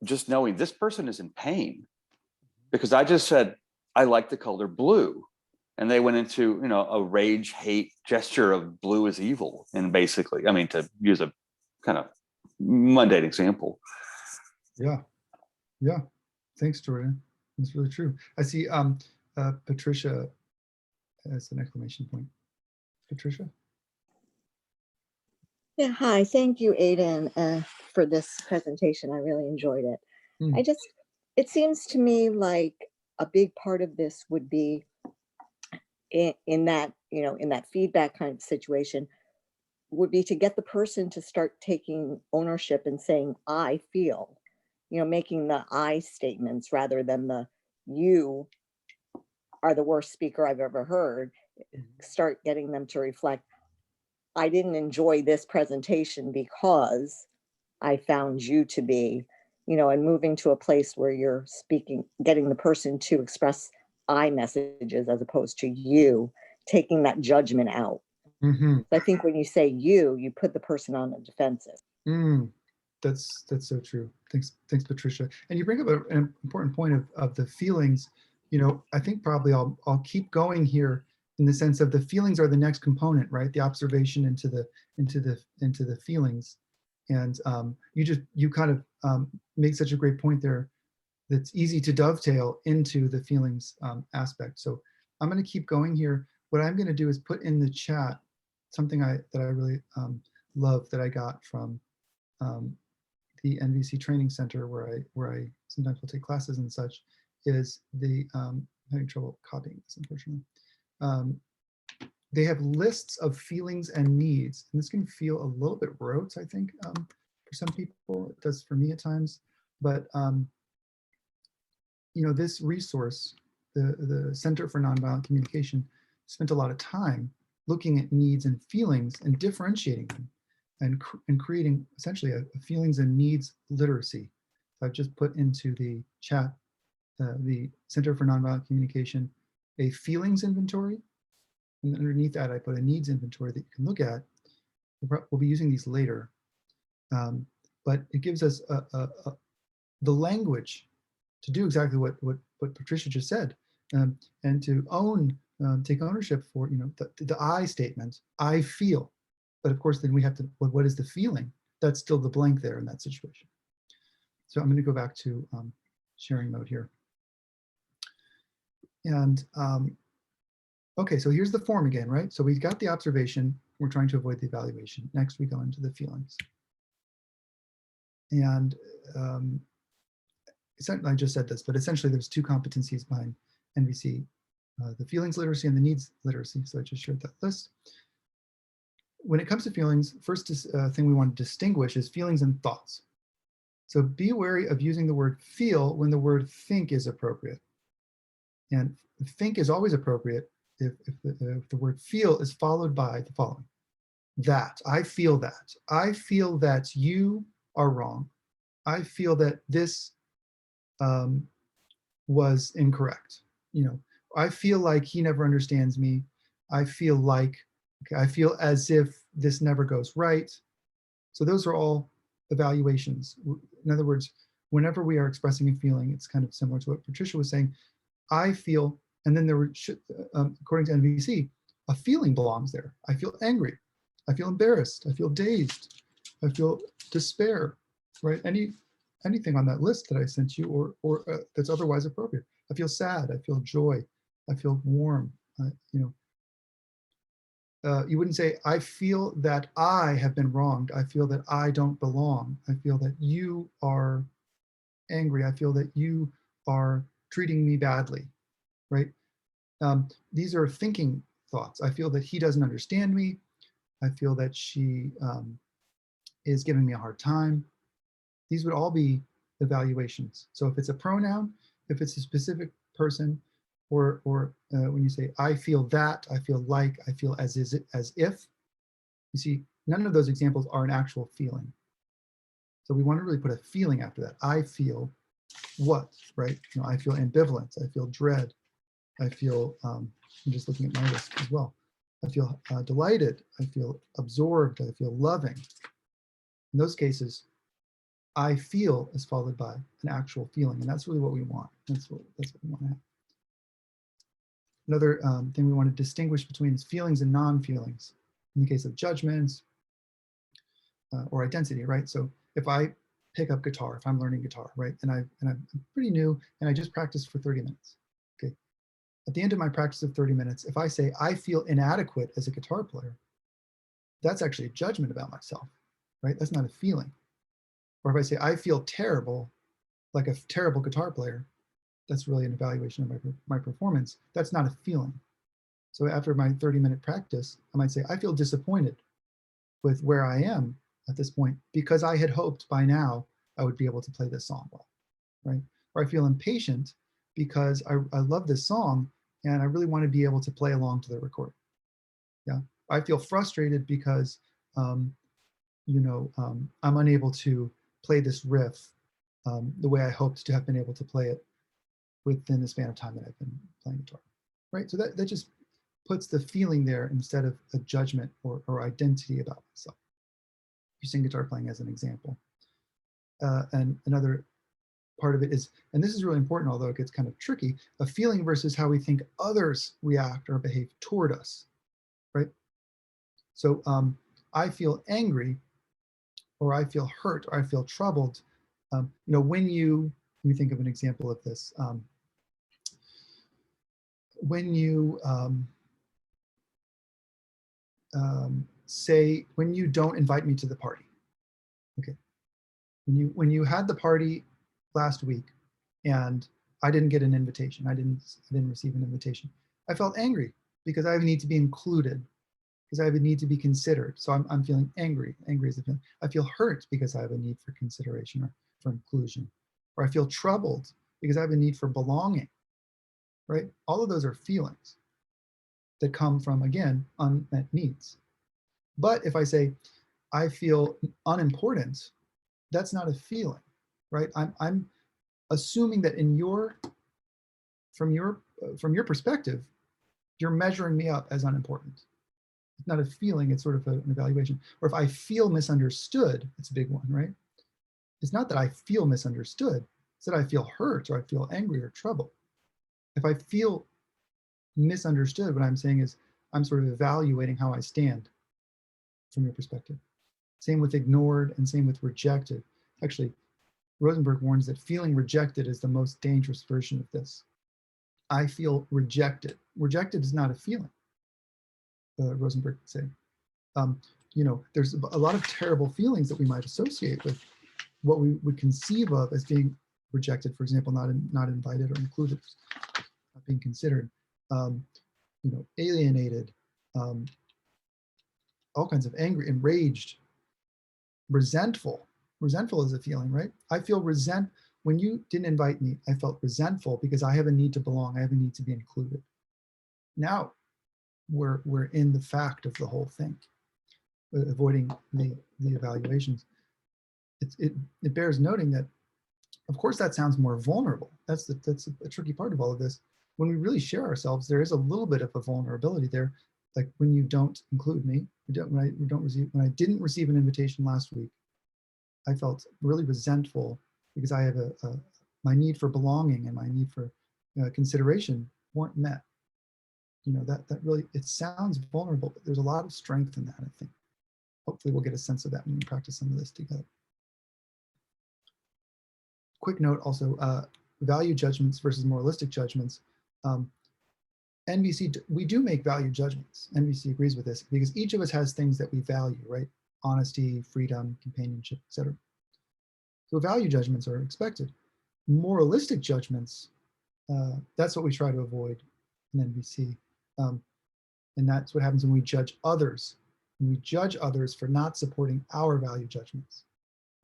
just knowing this person is in pain. Because I just said, I like the color blue. And they went into, a rage, hate gesture of blue is evil. And basically, I mean, to use a kind of mundane example. Yeah. Yeah. Thanks, Jordan. That's really true. I see Patricia as an exclamation point. Patricia? Yeah, hi. Thank you, Aiden, for this presentation. I really enjoyed it. It seems to me like a big part of this would be in that feedback kind of situation would be to get the person to start taking ownership and saying, I feel, making the I statements rather than the you are the worst speaker I've ever heard. Start getting them to reflect, I didn't enjoy this presentation because I found you to be, and moving to a place where you're speaking, getting the person to express I messages as opposed to you, taking that judgment out. So I think when you say you put the person on the defensive. That's so true. Thanks, Patricia. And you bring up an important point of the feelings. I think probably I'll keep going here in the sense of the feelings are the next component, right? The observation into the feelings. And you kind of make such a great point there that's easy to dovetail into the feelings aspect. So I'm going to keep going here. What I'm going to do is put in the chat something that I really love that I got from the NVC Training Center, where I sometimes will take classes and such. Is I'm having trouble copying this, unfortunately. They have lists of feelings and needs, and this can feel a little bit rote, I think, for some people. It does for me at times, but this resource, the Center for Nonviolent Communication, spent a lot of time looking at needs and feelings and differentiating them, and creating essentially a feelings and needs literacy. I've just put into the chat the Center for Nonviolent Communication a feelings inventory, and underneath that I put a needs inventory that you can look at. We'll be using these later, but it gives us the language to do exactly what Patricia just said, and to take ownership for the I statement. I feel, but of course then we have to. What is the feeling? That's still the blank there in that situation. So I'm going to go back to sharing mode here, and okay. So here's the form again, right? So we've got the observation. We're trying to avoid the evaluation. Next, we go into the feelings, and I just said this, but essentially there's two competencies behind NVC, the feelings literacy and the needs literacy. So I just shared that list. When it comes to feelings, first thing we want to distinguish is feelings and thoughts. So be wary of using the word feel when the word think is appropriate. And think is always appropriate if the word feel is followed by the following. That, I feel that. I feel that you are wrong. I feel that this was incorrect. I feel like he never understands me. I feel like, okay, I feel as if this never goes right. So those are all evaluations. In other words, whenever we are expressing a feeling, it's kind of similar to what Patricia was saying. I feel, and then there were, according to NVC, a feeling belongs there. I feel angry. I feel embarrassed. I feel dazed. I feel despair, right? Anything on that list that I sent you or that's otherwise appropriate. I feel sad. I feel joy. I feel warm. You wouldn't say, I feel that I have been wronged. I feel that I don't belong. I feel that you are angry. I feel that you are treating me badly, right? These are thinking thoughts. I feel that he doesn't understand me. I feel that she is giving me a hard time. These would all be evaluations. So if it's a pronoun, if it's a specific person, or when you say, I feel that, I feel like, I feel as if, you see, none of those examples are an actual feeling. So we want to really put a feeling after that. I feel what, right? You know, I feel ambivalence, I feel dread, I feel, I'm just looking at my list as well. I feel delighted, I feel absorbed, I feel loving. In those cases, I feel is followed by an actual feeling, and that's really what we want. That's what we want to have. Another thing we want to distinguish between is feelings and non-feelings. In the case of judgments or identity, right? So if I pick up guitar, if I'm learning guitar, right, and I'm pretty new, and I just practiced for 30 minutes. Okay, at the end of my practice of 30 minutes, if I say I feel inadequate as a guitar player, that's actually a judgment about myself, right? That's not a feeling. Or if I say I feel terrible, like a terrible guitar player, that's really an evaluation of my performance. That's not a feeling. So after my 30-minute practice, I might say I feel disappointed with where I am at this point because I had hoped by now I would be able to play this song well, right? Or I feel impatient because I love this song and I really want to be able to play along to the recording. Yeah, I feel frustrated because I'm unable to play this riff the way I hoped to have been able to play it within the span of time that I've been playing guitar, right? So that just puts the feeling there instead of a judgment or identity about myself. Using guitar playing as an example. And another part of it is, and this is really important, although it gets kind of tricky, a feeling versus how we think others react or behave toward us, right? So I feel angry, or I feel hurt, or I feel troubled. When we think of an example of this, when you say, when you don't invite me to the party, okay, when you had the party last week and I didn't get an invitation, I didn't receive an invitation, I felt angry because I need to be included, because I have a need to be considered. So I'm feeling angry. Angry is a feeling. I feel hurt because I have a need for consideration or for inclusion. Or I feel troubled because I have a need for belonging, right? All of those are feelings that come from, again, unmet needs. But if I say, I feel unimportant, that's not a feeling, right? I'm assuming that from your perspective, you're measuring me up as unimportant. It's not a feeling, it's sort of an evaluation. Or if I feel misunderstood, it's a big one, right? It's not that I feel misunderstood, it's that I feel hurt or I feel angry or troubled. If I feel misunderstood, what I'm saying is I'm sort of evaluating how I stand from your perspective. Same with ignored and same with rejected. Actually, Rosenberg warns that feeling rejected is the most dangerous version of this. I feel rejected. Rejected is not a feeling, Rosenberg would say. There's a lot of terrible feelings that we might associate with what we would conceive of as being rejected, for example, not invited or included, not being considered, alienated, all kinds of angry, enraged, resentful. Resentful is a feeling, right? I feel when you didn't invite me, I felt resentful because I have a need to belong. I have a need to be included. Now we're in the fact of the whole thing, avoiding the evaluations. It bears noting that, of course, that sounds more vulnerable. That's a tricky part of all of this. When we really share ourselves, there is a little bit of a vulnerability there. Like when you don't include me, when I didn't receive an invitation last week, I felt really resentful because I have my need for belonging and my need for consideration weren't met. That really, it sounds vulnerable, but there's a lot of strength in that, I think. Hopefully we'll get a sense of that when we practice some of this together. Quick note also, value judgments versus moralistic judgments. NVC, we do make value judgments. NVC agrees with this because each of us has things that we value, right? Honesty, freedom, companionship, etc. So value judgments are expected. Moralistic judgments, that's what we try to avoid. in NVC. And that's what happens when we judge others. When we judge others for not supporting our value judgments.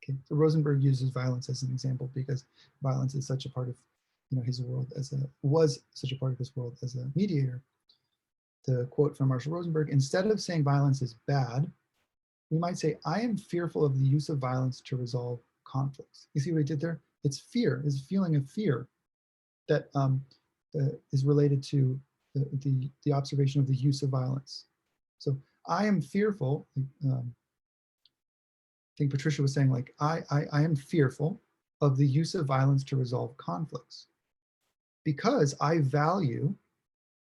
Okay, so Rosenberg uses violence as an example because violence is such a part of, his world was such a part of his world as a mediator. The quote from Marshall Rosenberg: instead of saying violence is bad, we might say, I am fearful of the use of violence to resolve conflicts. You see what he did there? It's fear, it's a feeling of fear that is related to the observation of the use of violence. So I am fearful, I think Patricia was saying, like, I am fearful of the use of violence to resolve conflicts because I value,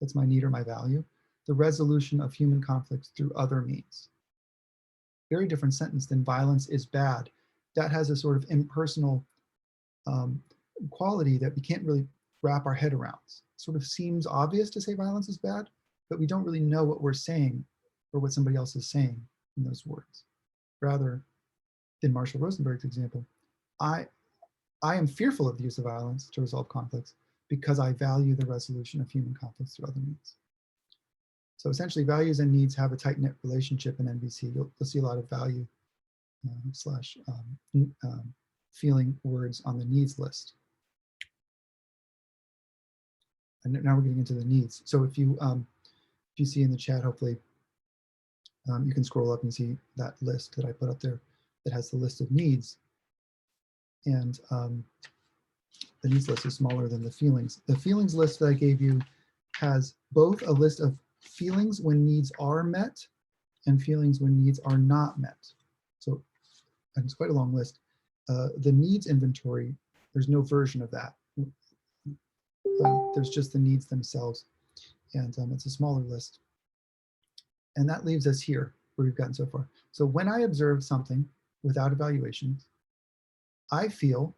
that's my need or my value, the resolution of human conflicts through other means. Very different sentence than violence is bad. That has a sort of impersonal quality that we can't really wrap our head around. It sort of seems obvious to say violence is bad, but we don't really know what we're saying or what somebody else is saying in those words. Rather, in Marshall Rosenberg's example, I am fearful of the use of violence to resolve conflicts because I value the resolution of human conflicts through other means. So essentially, values and needs have a tight-knit relationship in NVC. You'll see a lot of value slash feeling words on the needs list. And now we're getting into the needs. So if you see in the chat, hopefully you can scroll up and see that list that I put up there that has the list of needs. And the needs list is smaller than the feelings. The feelings list that I gave you has both a list of feelings when needs are met and feelings when needs are not met. So, and it's quite a long list. The needs inventory, there's no version of that. There's just the needs themselves, and it's a smaller list. And that leaves us here where we've gotten so far. So when I observe something without evaluations, I feel,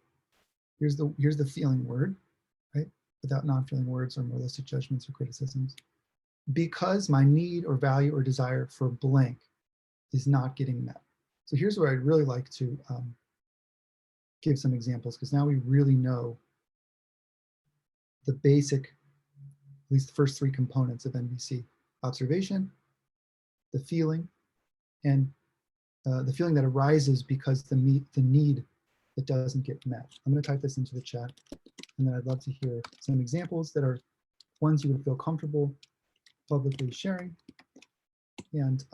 here's the feeling word, right? Without non-feeling words or moralistic judgments or criticisms. Because my need or value or desire for blank is not getting met. So here's where I'd really like to give some examples, because now we really know the basic, at least the first three components of NVC: observation, the feeling, and the feeling that arises because the need that doesn't get met. I'm going to type this into the chat, and then I'd love to hear some examples that are ones you would feel comfortable publicly sharing. And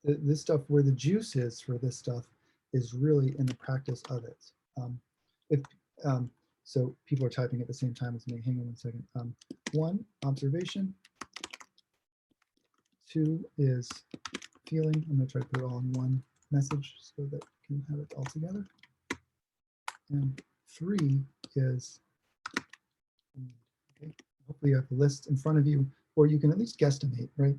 this stuff, where the juice is for this stuff, is really in the practice of it. So people are typing at the same time as me. Hang on one second. 1, observation. 2 is feeling. I'm going to try to put it all in one message so that you can have it all together. And 3 is, okay, hopefully you have the list in front of you, or you can at least guesstimate, right?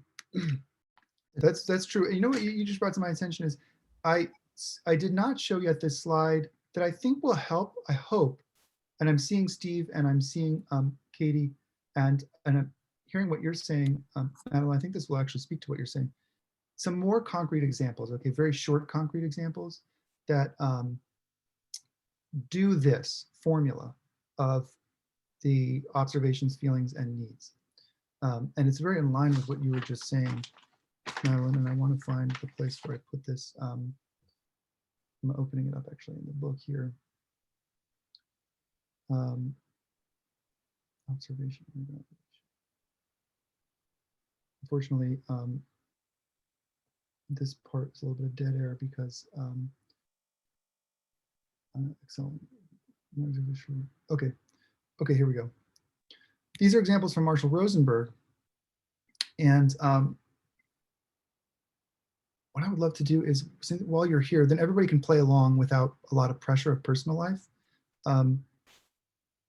That's true. And you know what you just brought to my attention is I did not show yet this slide that I think will help, I hope. And I'm seeing Steve and I'm seeing Katie, and I'm hearing what you're saying, Madeline. I think this will actually speak to what you're saying. Some more concrete examples, okay, very short concrete examples that do this formula of the observations, feelings, and needs. And it's very in line with what you were just saying, Madeline, and I want to find the place where I put this. I'm opening it up actually in the book here. Observation. Unfortunately, this part is a little bit of dead air because excellent. Okay, here we go. These are examples from Marshall Rosenberg, and what I would love to do is, while you're here, then everybody can play along without a lot of pressure of personal life.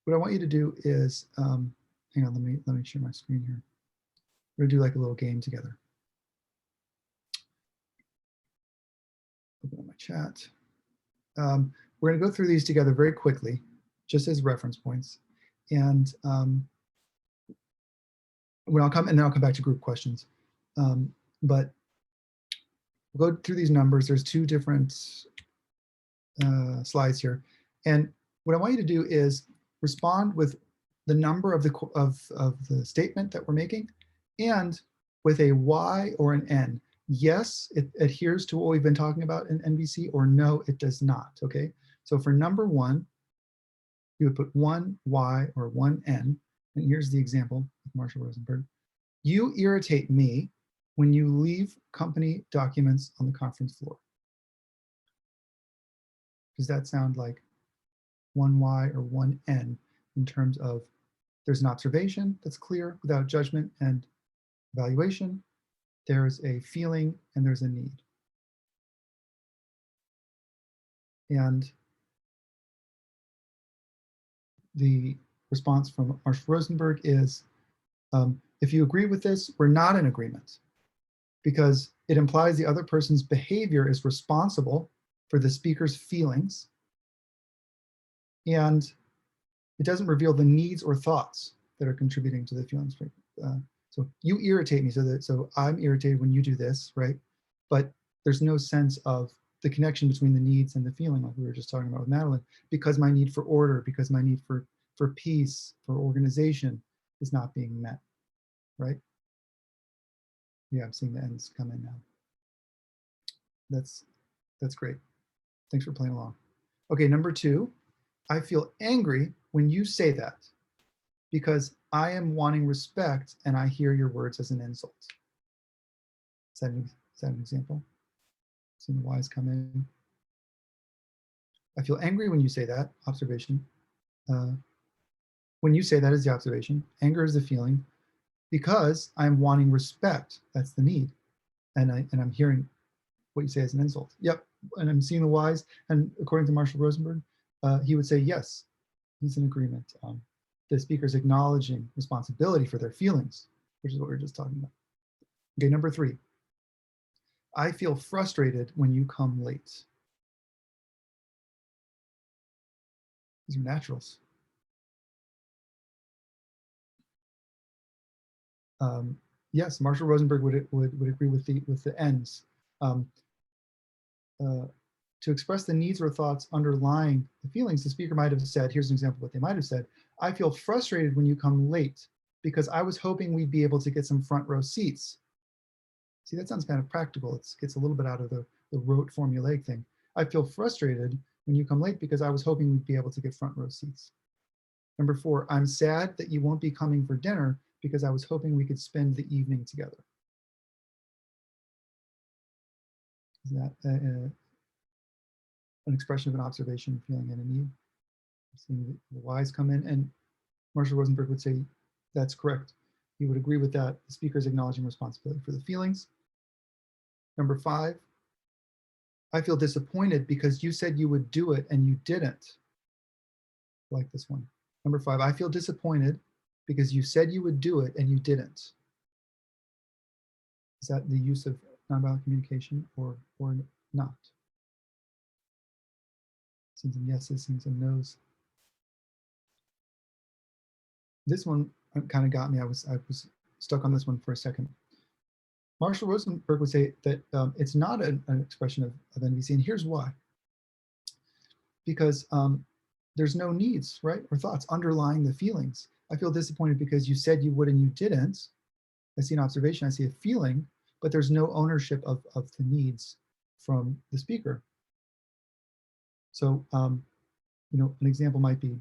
What I want you to do is, hang on, let me share my screen here. We're gonna do like a little game together. Open up my chat. We're gonna go through these together very quickly, just as reference points. And when I'll come, and then I'll come back to group questions. But we'll go through these numbers. There's 2 different slides here. And what I want you to do is respond with the number of the statement that we're making, and with a Y or an N. Yes, it adheres to what we've been talking about in NVC, or no, it does not, okay? So for number 1, you would put 1 Y or 1 N, and here's the example with Marshall Rosenberg. You irritate me when you leave company documents on the conference floor. Does that sound like 1 Y or 1 N in terms of there's an observation that's clear without judgment and evaluation, there's a feeling, and there's a need. And the response from Marshall Rosenberg is, if you agree with this, we're not in agreement, because it implies the other person's behavior is responsible for the speaker's feelings, and it doesn't reveal the needs or thoughts that are contributing to the feelings. So you irritate me, so I'm irritated when you do this, right? But there's no sense of the connection between the needs and the feeling, like we were just talking about with Madeline, because my need for order, because my need for peace, for organization is not being met, right? Yeah, I'm seeing the ends come in now. That's great. Thanks for playing along. Okay, number 2, I feel angry when you say that, because I am wanting respect and I hear your words as an insult. Is that an example? Seeing the Y's come in. I feel angry when you say that, observation. When you say that is the observation, anger is the feeling, because I'm wanting respect, that's the need. And I'm hearing what you say as an insult. Yep, and I'm seeing the Y's, and according to Marshall Rosenberg, he would say yes, he's in agreement. The speaker's acknowledging responsibility for their feelings, which is what we were just talking about. Okay, number 3. I feel frustrated when you come late. These are naturals. Yes, Marshall Rosenberg would agree with the ends. To express the needs or thoughts underlying the feelings, the speaker might have said, here's an example of what they might have said, I feel frustrated when you come late because I was hoping we'd be able to get some front row seats. See, that sounds kind of practical. It gets a little bit out of the rote formulaic thing. I feel frustrated when you come late because I was hoping we'd be able to get front row seats. Number 4, I'm sad that you won't be coming for dinner because I was hoping we could spend the evening together. Is that an expression of an observation, feeling, and a need? Seeing the Y's come in, and Marshall Rosenberg would say that's correct. He would agree with that. The speaker is acknowledging responsibility for the feelings. Number 5, I feel disappointed because you said you would do it and you didn't. I like this one. Number 5, I feel disappointed because you said you would do it and you didn't. Is that the use of nonviolent communication or not? Seeing some yeses, seeing some nos. This one kind of got me. I was stuck on this one for a second. Marshall Rosenberg would say that it's not an expression of NVC, and here's why. Because there's no needs, right, or thoughts underlying the feelings. I feel disappointed because you said you would and you didn't. I see an observation, I see a feeling, but there's no ownership of the needs from the speaker. So, you know, an example might be,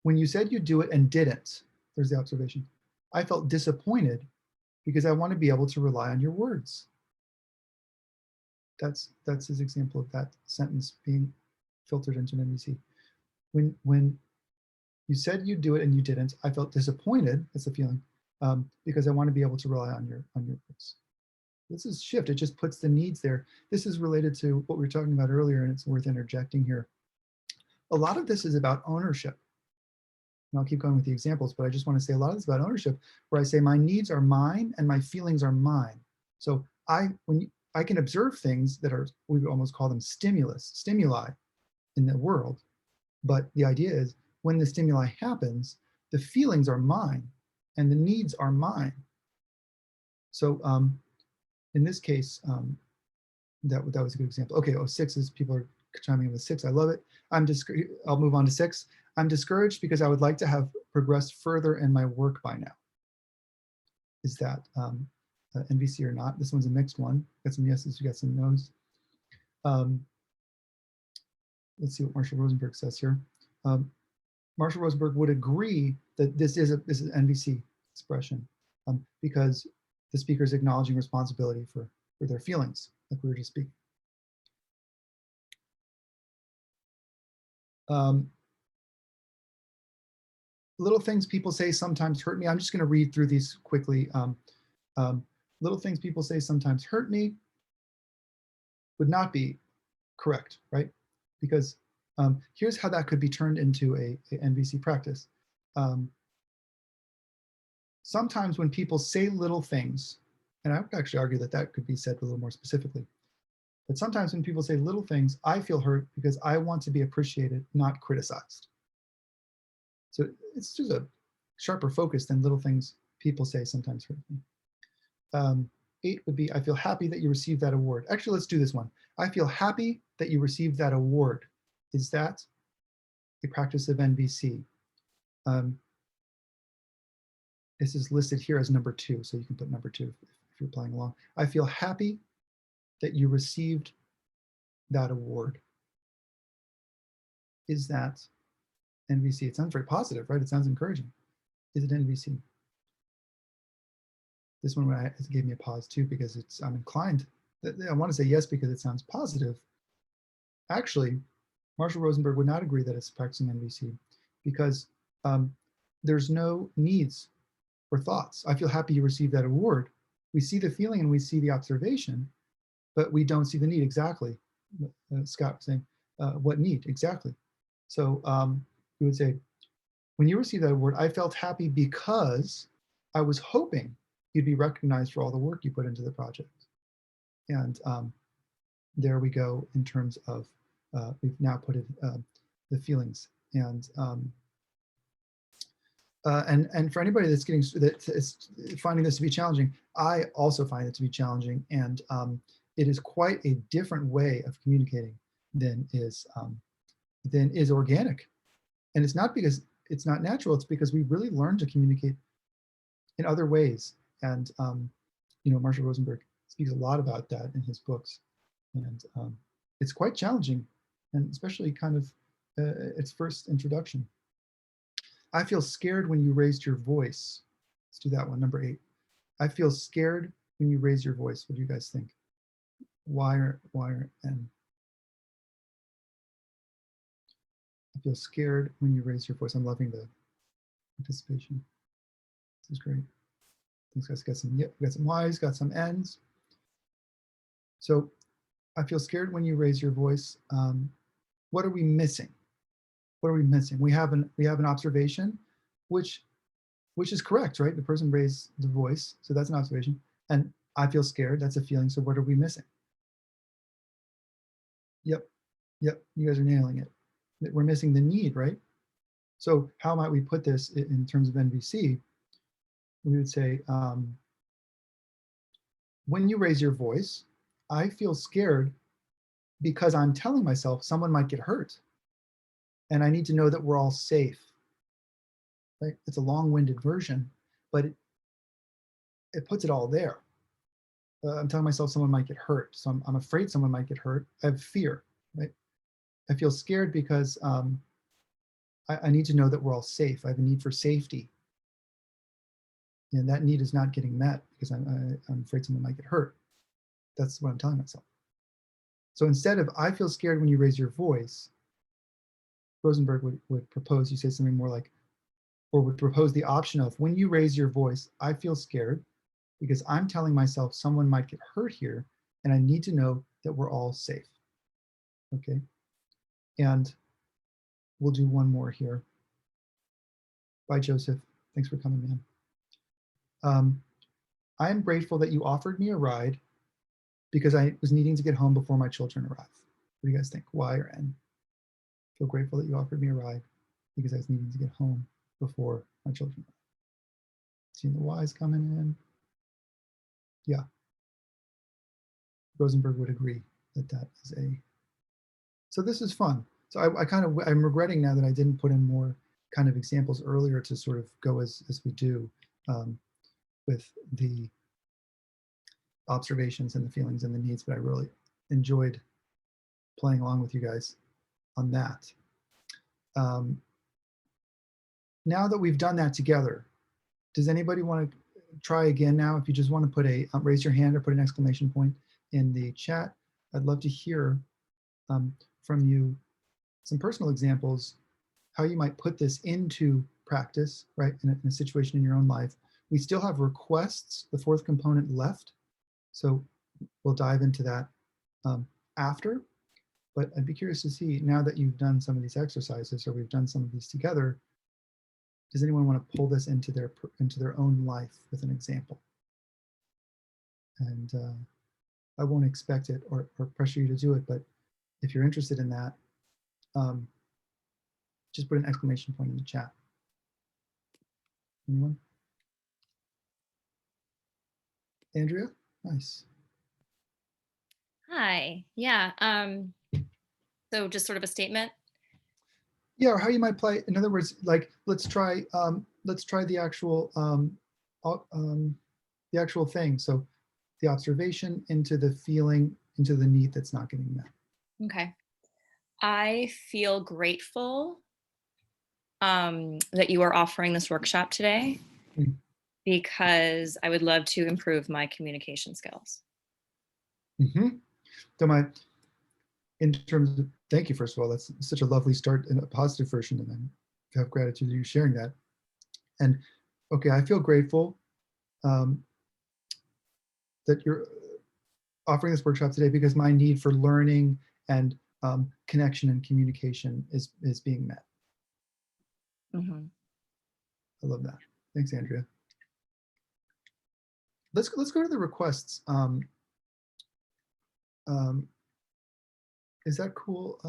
when you said you'd do it and didn't, there's the observation. I felt disappointed because I want to be able to rely on your words. That's his example of that sentence being filtered into an NVC. When you said you'd do it and you didn't, I felt disappointed, that's the feeling, because I want to be able to rely on your words. This is shift, it just puts the needs there. This is related to what we were talking about earlier, and it's worth interjecting here. A lot of this is about ownership. And I'll keep going with the examples, but I just want to say a lot of this is about ownership, where I say my needs are mine and my feelings are mine. So I can observe things that are, we would almost call them stimuli in the world. But the idea is when the stimuli happens, the feelings are mine and the needs are mine. So in this case, that was a good example. Okay, 6 is, people are chiming in with 6. I love it. I'll move on to 6. I'm discouraged because I would like to have progressed further in my work by now. Is that NVC or not? This one's a mixed one. Got some yeses, we got some nos. Let's see what Marshall Rosenberg says here. Marshall Rosenberg would agree that this is an NVC expression because the speaker is acknowledging responsibility for their feelings, like we were just speaking. Little things people say sometimes hurt me. I'm just going to read through these quickly. Little things people say sometimes hurt me would not be correct, right? Because here's how that could be turned into a NVC practice. Sometimes when people say little things, and I would actually argue that that could be said a little more specifically, but sometimes when people say little things, I feel hurt because I want to be appreciated, not criticized. So it's just a sharper focus than little things people say sometimes hurt me. 8 would be, I feel happy that you received that award. Actually, let's do this one. I feel happy that you received that award. Is that a practice of NVC? This is listed here as number 2, so you can put number 2 if you're playing along. I feel happy that you received that award. Is that NVC? It sounds very positive, right? It sounds encouraging. Is it NVC? This one it gave me a pause too because I'm inclined. I want to say yes because it sounds positive. Actually, Marshall Rosenberg would not agree that it's practicing NVC because there's no needs or thoughts. I feel happy you received that award. We see the feeling and we see the observation, but we don't see the need exactly. Scott was saying, what need exactly? So we would say, when you received that award, I felt happy because I was hoping you'd be recognized for all the work you put into the project. And there we go in terms of, we've now put in the feelings. And for anybody that's that is finding this to be challenging, I also find it to be challenging. And it is quite a different way of communicating than is organic. And it's not because it's not natural, it's because we really learn to communicate in other ways. And Marshall Rosenberg speaks a lot about that in his books. And it's quite challenging, and especially kind of its first introduction. I feel scared when you raised your voice. Let's do that one, number 8. I feel scared when you raise your voice. What do you guys think? Why and I feel scared when you raise your voice. I'm loving the participation. This is great. These guys got some, yep, got some Y's, got some N's. So I feel scared when you raise your voice. What are we missing? What are we missing? We have an observation, which is correct, right? The person raised the voice, so that's an observation. And I feel scared, that's a feeling. So what are we missing? Yep, you guys are nailing it. We're missing the need, right? So how might we put this in terms of NVC? We would say, when you raise your voice, I feel scared because I'm telling myself someone might get hurt. And I need to know that we're all safe. Right? It's a long-winded version, but it puts it all there. I'm telling myself someone might get hurt. So I'm afraid someone might get hurt. I have fear, right? I feel scared because I need to know that we're all safe. I have a need for safety. And that need is not getting met because I'm afraid someone might get hurt. That's what I'm telling myself. So instead of, I feel scared when you raise your voice, Rosenberg would propose you say something more like, or would propose the option of, when you raise your voice, I feel scared because I'm telling myself someone might get hurt here and I need to know that we're all safe. Okay. And we'll do one more here. Bye, Joseph. Thanks for coming, man. I am grateful that you offered me a ride because I was needing to get home before my children arrive. What do you guys think? Y or N? Feel grateful that you offered me a ride because I was needing to get home before my children arrive. Seeing the Y's coming in. Yeah. Rosenberg would agree that that is a. So this is fun. So I'm regretting now that I didn't put in more kind of examples earlier to sort of go as we do with the observations and the feelings and the needs, but I really enjoyed playing along with you guys on that. Now that we've done that together, does anybody want to try again now? If you just want to put a, raise your hand or put an exclamation point in the chat, I'd love to hear from you some personal examples, how you might put this into practice, right, in a situation in your own life. We still have requests, the fourth component left, so we'll dive into that after. But I'd be curious to see, now that you've done some of these exercises, or we've done some of these together, does anyone want to pull this into their own life with an example? And I won't expect it or pressure you to do it, but if you're interested in that, just put an exclamation point in the chat. Anyone? Andrea? Nice. Hi. Yeah. So just sort of a statement. Yeah, or how you might play. In other words, like let's try the actual thing. So the observation into the feeling, into the need that's not getting met. Okay. I feel grateful that you are offering this workshop today, because I would love to improve my communication skills. So in terms of, thank you, first of all, that's such a lovely start and a positive version, and I have gratitude to you sharing that. And okay, I feel grateful that you're offering this workshop today, because my need for learning and connection and communication is being met. I love that. Thanks, Andrea. Let's go to the requests. Is that cool?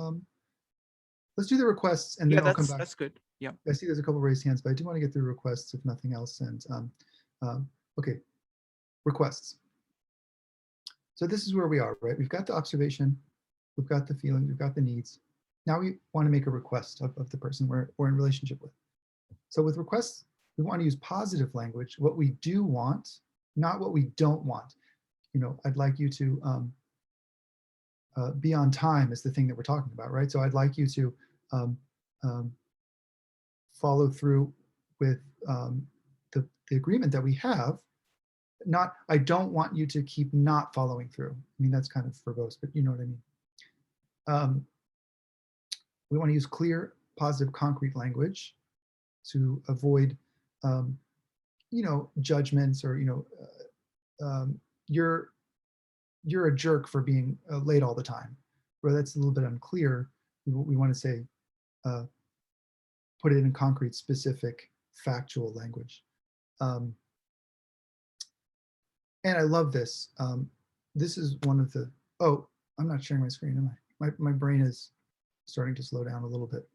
Let's do the requests, and then I'll come back. That's good. Yeah. I see there's a couple raised hands, but I do want to get through requests if nothing else. And okay, requests. So this is where we are, right? We've got the observation, we've got the feeling, we've got the needs. Now we want to make a request of the person we're in relationship with. So with requests, we want to use positive language, what we do want, not what we don't want. You know, I'd like you to be on time is the thing that we're talking about, right? So I'd like you to follow through with the agreement that we have. Not, I don't want you to keep not following through. I mean, that's kind of verbose, but you know what I mean. We want to use clear, positive, concrete language to avoid, you know, judgments, or, you know, you're a jerk for being late all the time, where that's a little bit unclear. We want to say, put it in concrete, specific, factual language. And I love this. This is one of the, oh, I'm not sharing my screen, am I? My brain is starting to slow down a little bit.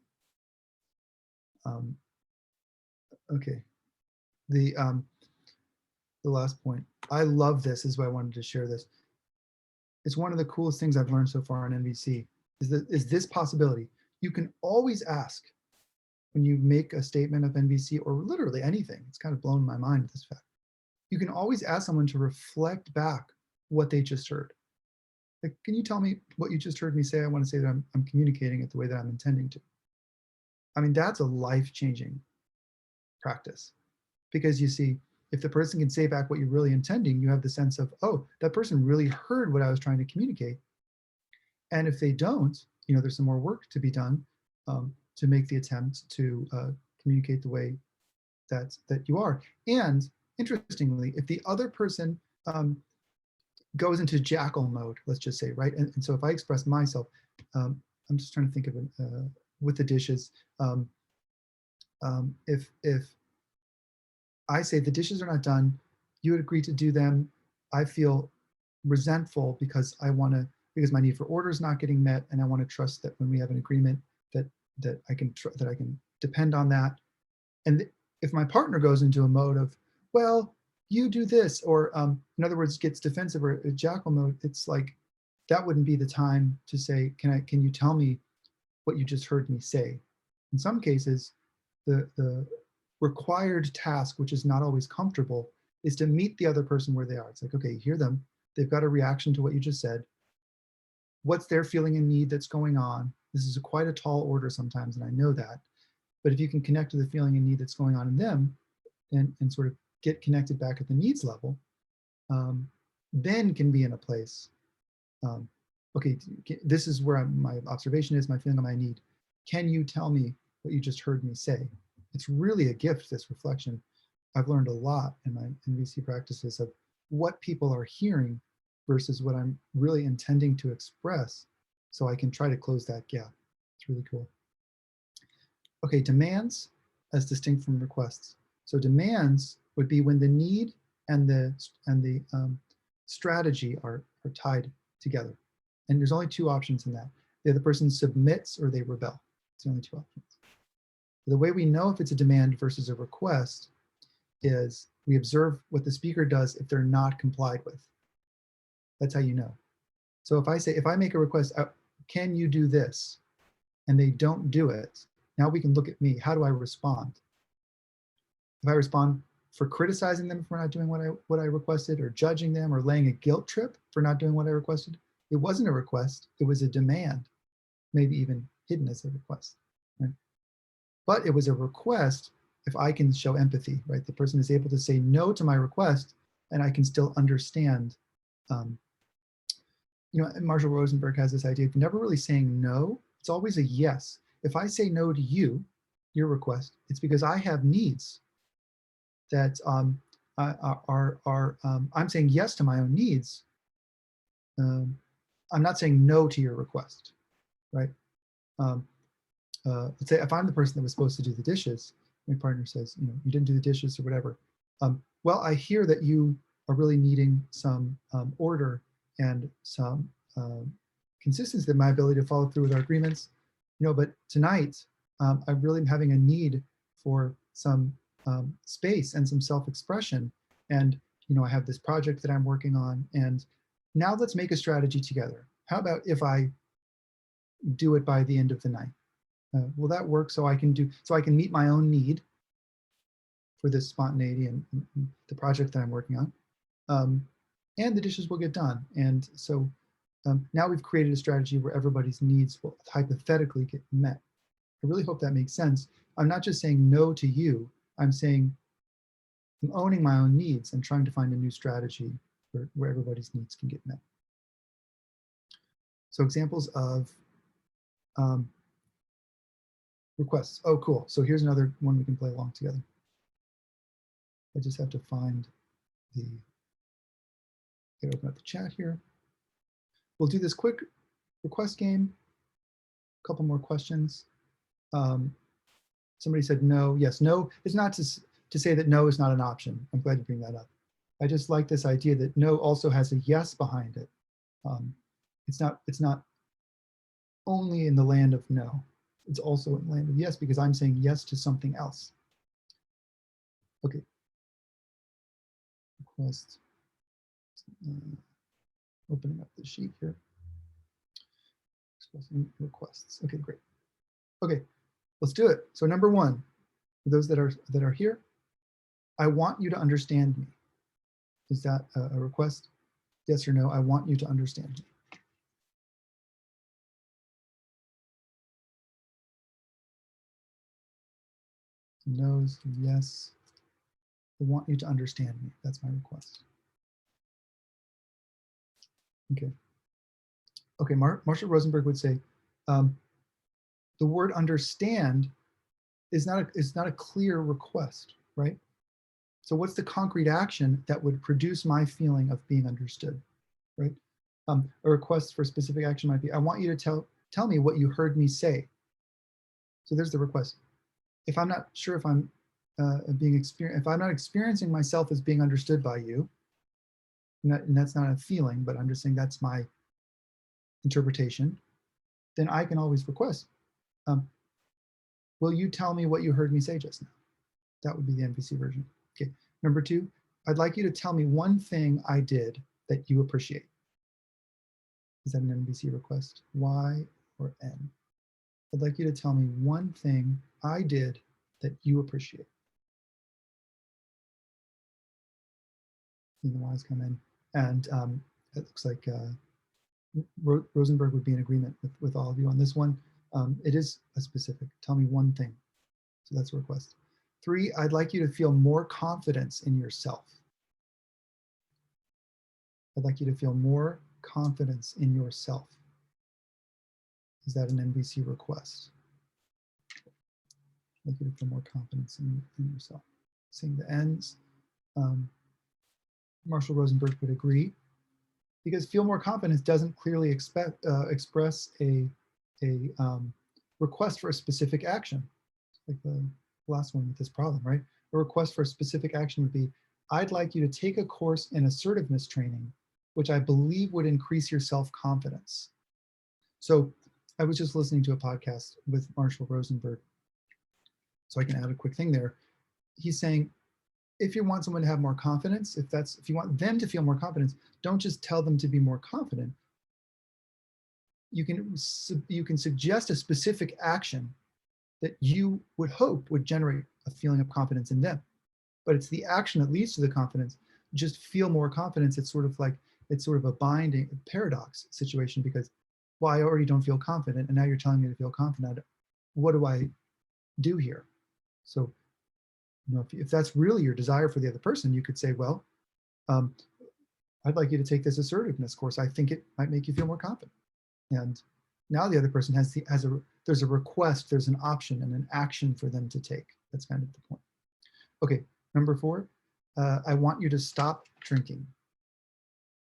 Okay, the last point. I love this, is why I wanted to share this. It's one of the coolest things I've learned so far on NVC, is this possibility. You can always ask when you make a statement of NVC, or literally anything. It's kind of blown my mind with this fact. You can always ask someone to reflect back what they just heard. Like, can you tell me what you just heard me say? I want to say that I'm communicating it the way that I'm intending to. I mean, that's a life-changing practice, because you see, if the person can say back what you're really intending, you have the sense of, oh, that person really heard what I was trying to communicate. And if they don't, you know, there's some more work to be done to make the attempt to communicate the way that you are. And interestingly, if the other person goes into jackal mode, let's just say, right? And so if I express myself, I'm just trying to think of it with the dishes. If I say the dishes are not done, you would agree to do them, I feel resentful because because my need for order is not getting met, and I want to trust that when we have an agreement that I can depend on that. And if my partner goes into a mode of, well, you do this, or in other words, gets defensive or jackal mode, it's like, that wouldn't be the time to say, can you tell me what you just heard me say? In some cases, the required task, which is not always comfortable, is to meet the other person where they are. It's like, okay, you hear them, they've got a reaction to what you just said. What's their feeling and need that's going on? This is quite a tall order sometimes, and I know that. But if you can connect to the feeling and need that's going on in them and sort of get connected back at the needs level, then can be in a place, okay, this is where my observation is, my feeling, my need. Can you tell me what you just heard me say? It's really a gift, this reflection. I've learned a lot in my Nvc practices of what people are hearing versus what I'm really intending to express, so I can try to close that gap. It's really cool. Okay, demands as distinct from requests. So demands would be when the need and the strategy are tied together. And there's only two options in that. The other person submits or they rebel. It's the only two options. The way we know if it's a demand versus a request is we observe what the speaker does if they're not complied with. That's how you know. So if I make a request, can you do this? And they don't do it, now we can look at me. How do I respond? If I respond for criticizing them for not doing what I requested, or judging them, or laying a guilt trip for not doing what I requested, it wasn't a request, it was a demand, maybe even hidden as a request, right? But it was a request if I can show empathy, right? The person is able to say no to my request, and I can still understand. You know, Marshall Rosenberg has this idea of never really saying no. It's always a yes. If I say no to you, your request, it's because I have needs that I'm saying yes to my own needs. I'm not saying no to your request, right? Let's say if I'm the person that was supposed to do the dishes, my partner says, you know, you didn't do the dishes or whatever. Well, I hear that you are really needing some order and some consistency in my ability to follow through with our agreements, you know, but tonight I'm really having a need for some space and some self-expression. And, you know, I have this project that I'm working on, and now let's make a strategy together. How about if I do it by the end of the night? Will that work so I can meet my own need for this spontaneity and the project that I'm working on, and the dishes will get done. And so now we've created a strategy where everybody's needs will hypothetically get met. I really hope that makes sense. I'm not just saying no to you, I'm saying I'm owning my own needs and trying to find a new strategy where everybody's needs can get met. So examples of requests. Oh, cool. So here's another one we can play along together. I just have to find open up the chat here. We'll do this quick request game. A couple more questions. Somebody said no. Yes, no is not to say that no is not an option. I'm glad you bring that up. I just like this idea that no also has a yes behind it. It's not only in the land of no. It's also in the land of yes, because I'm saying yes to something else. Okay. Request. Opening up the sheet here. Expressing requests. Okay, great. Okay, let's do it. So number one, for those that are here, I want you to understand me. Is that a request? Yes or no? I want you to understand me. No's, yes. I want you to understand me. That's my request. Okay. Okay, Marshall Rosenberg would say, the word understand is not a clear request, right? So what's the concrete action that would produce my feeling of being understood, right? A request for specific action might be, I want you to tell me what you heard me say. So there's the request. If I'm not sure if I'm if I'm not experiencing myself as being understood by you, and that's not a feeling, but I'm just saying that's my interpretation, then I can always request, will you tell me what you heard me say just now? That would be the Nvc version. Okay. Number two, I'd like you to tell me one thing I did that you appreciate. Is that an Nvc request? Y or N? I'd like you to tell me one thing I did that you appreciate. And the whys come in. And it looks like Rosenberg would be in agreement with all of you on this one. It is a specific, tell me one thing. So that's a request. 3, I'd like you to feel more confidence in yourself. I'd like you to feel more confidence in yourself. Is that an NVC request? I'd like you to feel more confidence in yourself. Seeing the ends. Marshall Rosenberg would agree, because feel more confidence doesn't clearly express a request for a specific action, like the last one with this problem, right? A request for a specific action would be, I'd like you to take a course in assertiveness training, which I believe would increase your self-confidence. So I was just listening to a podcast with Marshall Rosenberg, so I can add a quick thing there. He's saying, if you want someone to have more confidence, if you want them to feel more confidence, don't just tell them to be more confident. You can suggest a specific action that you would hope would generate a feeling of confidence in them. But it's the action that leads to the confidence. Just feel more confidence. It's sort of a binding paradox situation, because, well, I already don't feel confident, and now you're telling me to feel confident. What do I do here? So, you know, if that's really your desire for the other person, you could say, well, I'd like you to take this assertiveness course. I think it might make you feel more confident. And now the other person there's a request, there's an option and an action for them to take. That's kind of the point. Okay, number 4, I want you to stop drinking.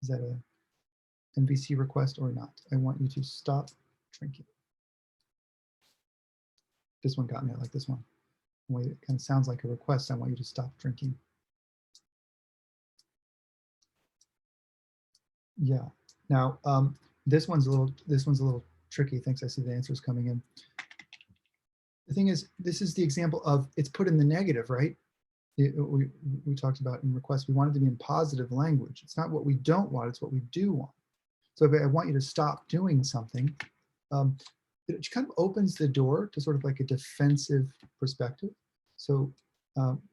Is that a NVC request or not? I want you to stop drinking. This one got me, I like this one. It kind of sounds like a request. I want you to stop drinking. Yeah. Now, this one's a little tricky. Thanks. I see the answers coming in. The thing is, this is the example of it's put in the negative, right? We talked about in request, we want it to be in positive language. It's not what we don't want, it's what we do want. So if I want you to stop doing something, it kind of opens the door to sort of like a defensive perspective. So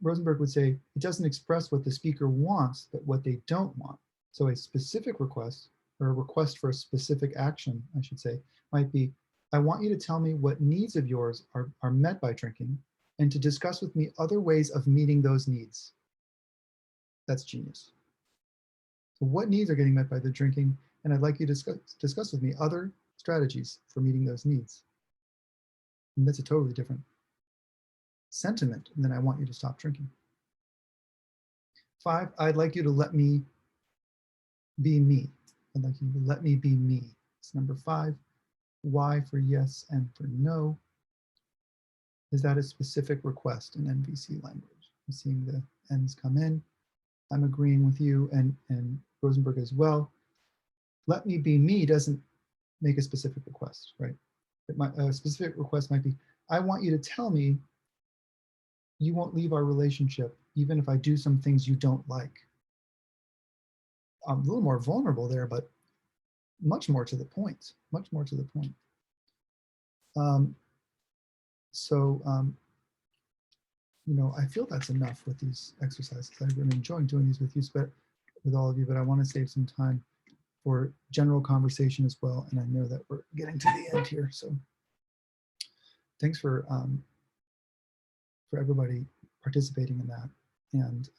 Rosenberg would say, it doesn't express what the speaker wants, but what they don't want. So a specific request, or a request for a specific action, I should say, might be, I want you to tell me what needs of yours are met by drinking, and to discuss with me other ways of meeting those needs. That's genius. So what needs are getting met by the drinking? And I'd like you to discuss with me other strategies for meeting those needs. And that's a totally different sentiment than I want you to stop drinking. 5, I'd like you to let me be me. I'd like you to let me be me. It's number 5. Y for yes and for no. Is that a specific request in NVC language? I'm seeing the N's come in. I'm agreeing with you and Rosenberg as well. Let me be me doesn't make a specific request, right? A specific request might be, I want you to tell me you won't leave our relationship even if I do some things you don't like. I'm a little more vulnerable there, but much more to the point, much more to the point. You know, I feel that's enough with these exercises. I've been enjoying doing these with you, with all of you, but I want to save some time for general conversation as well. And I know that we're getting to the end here. So thanks for everybody participating in that. And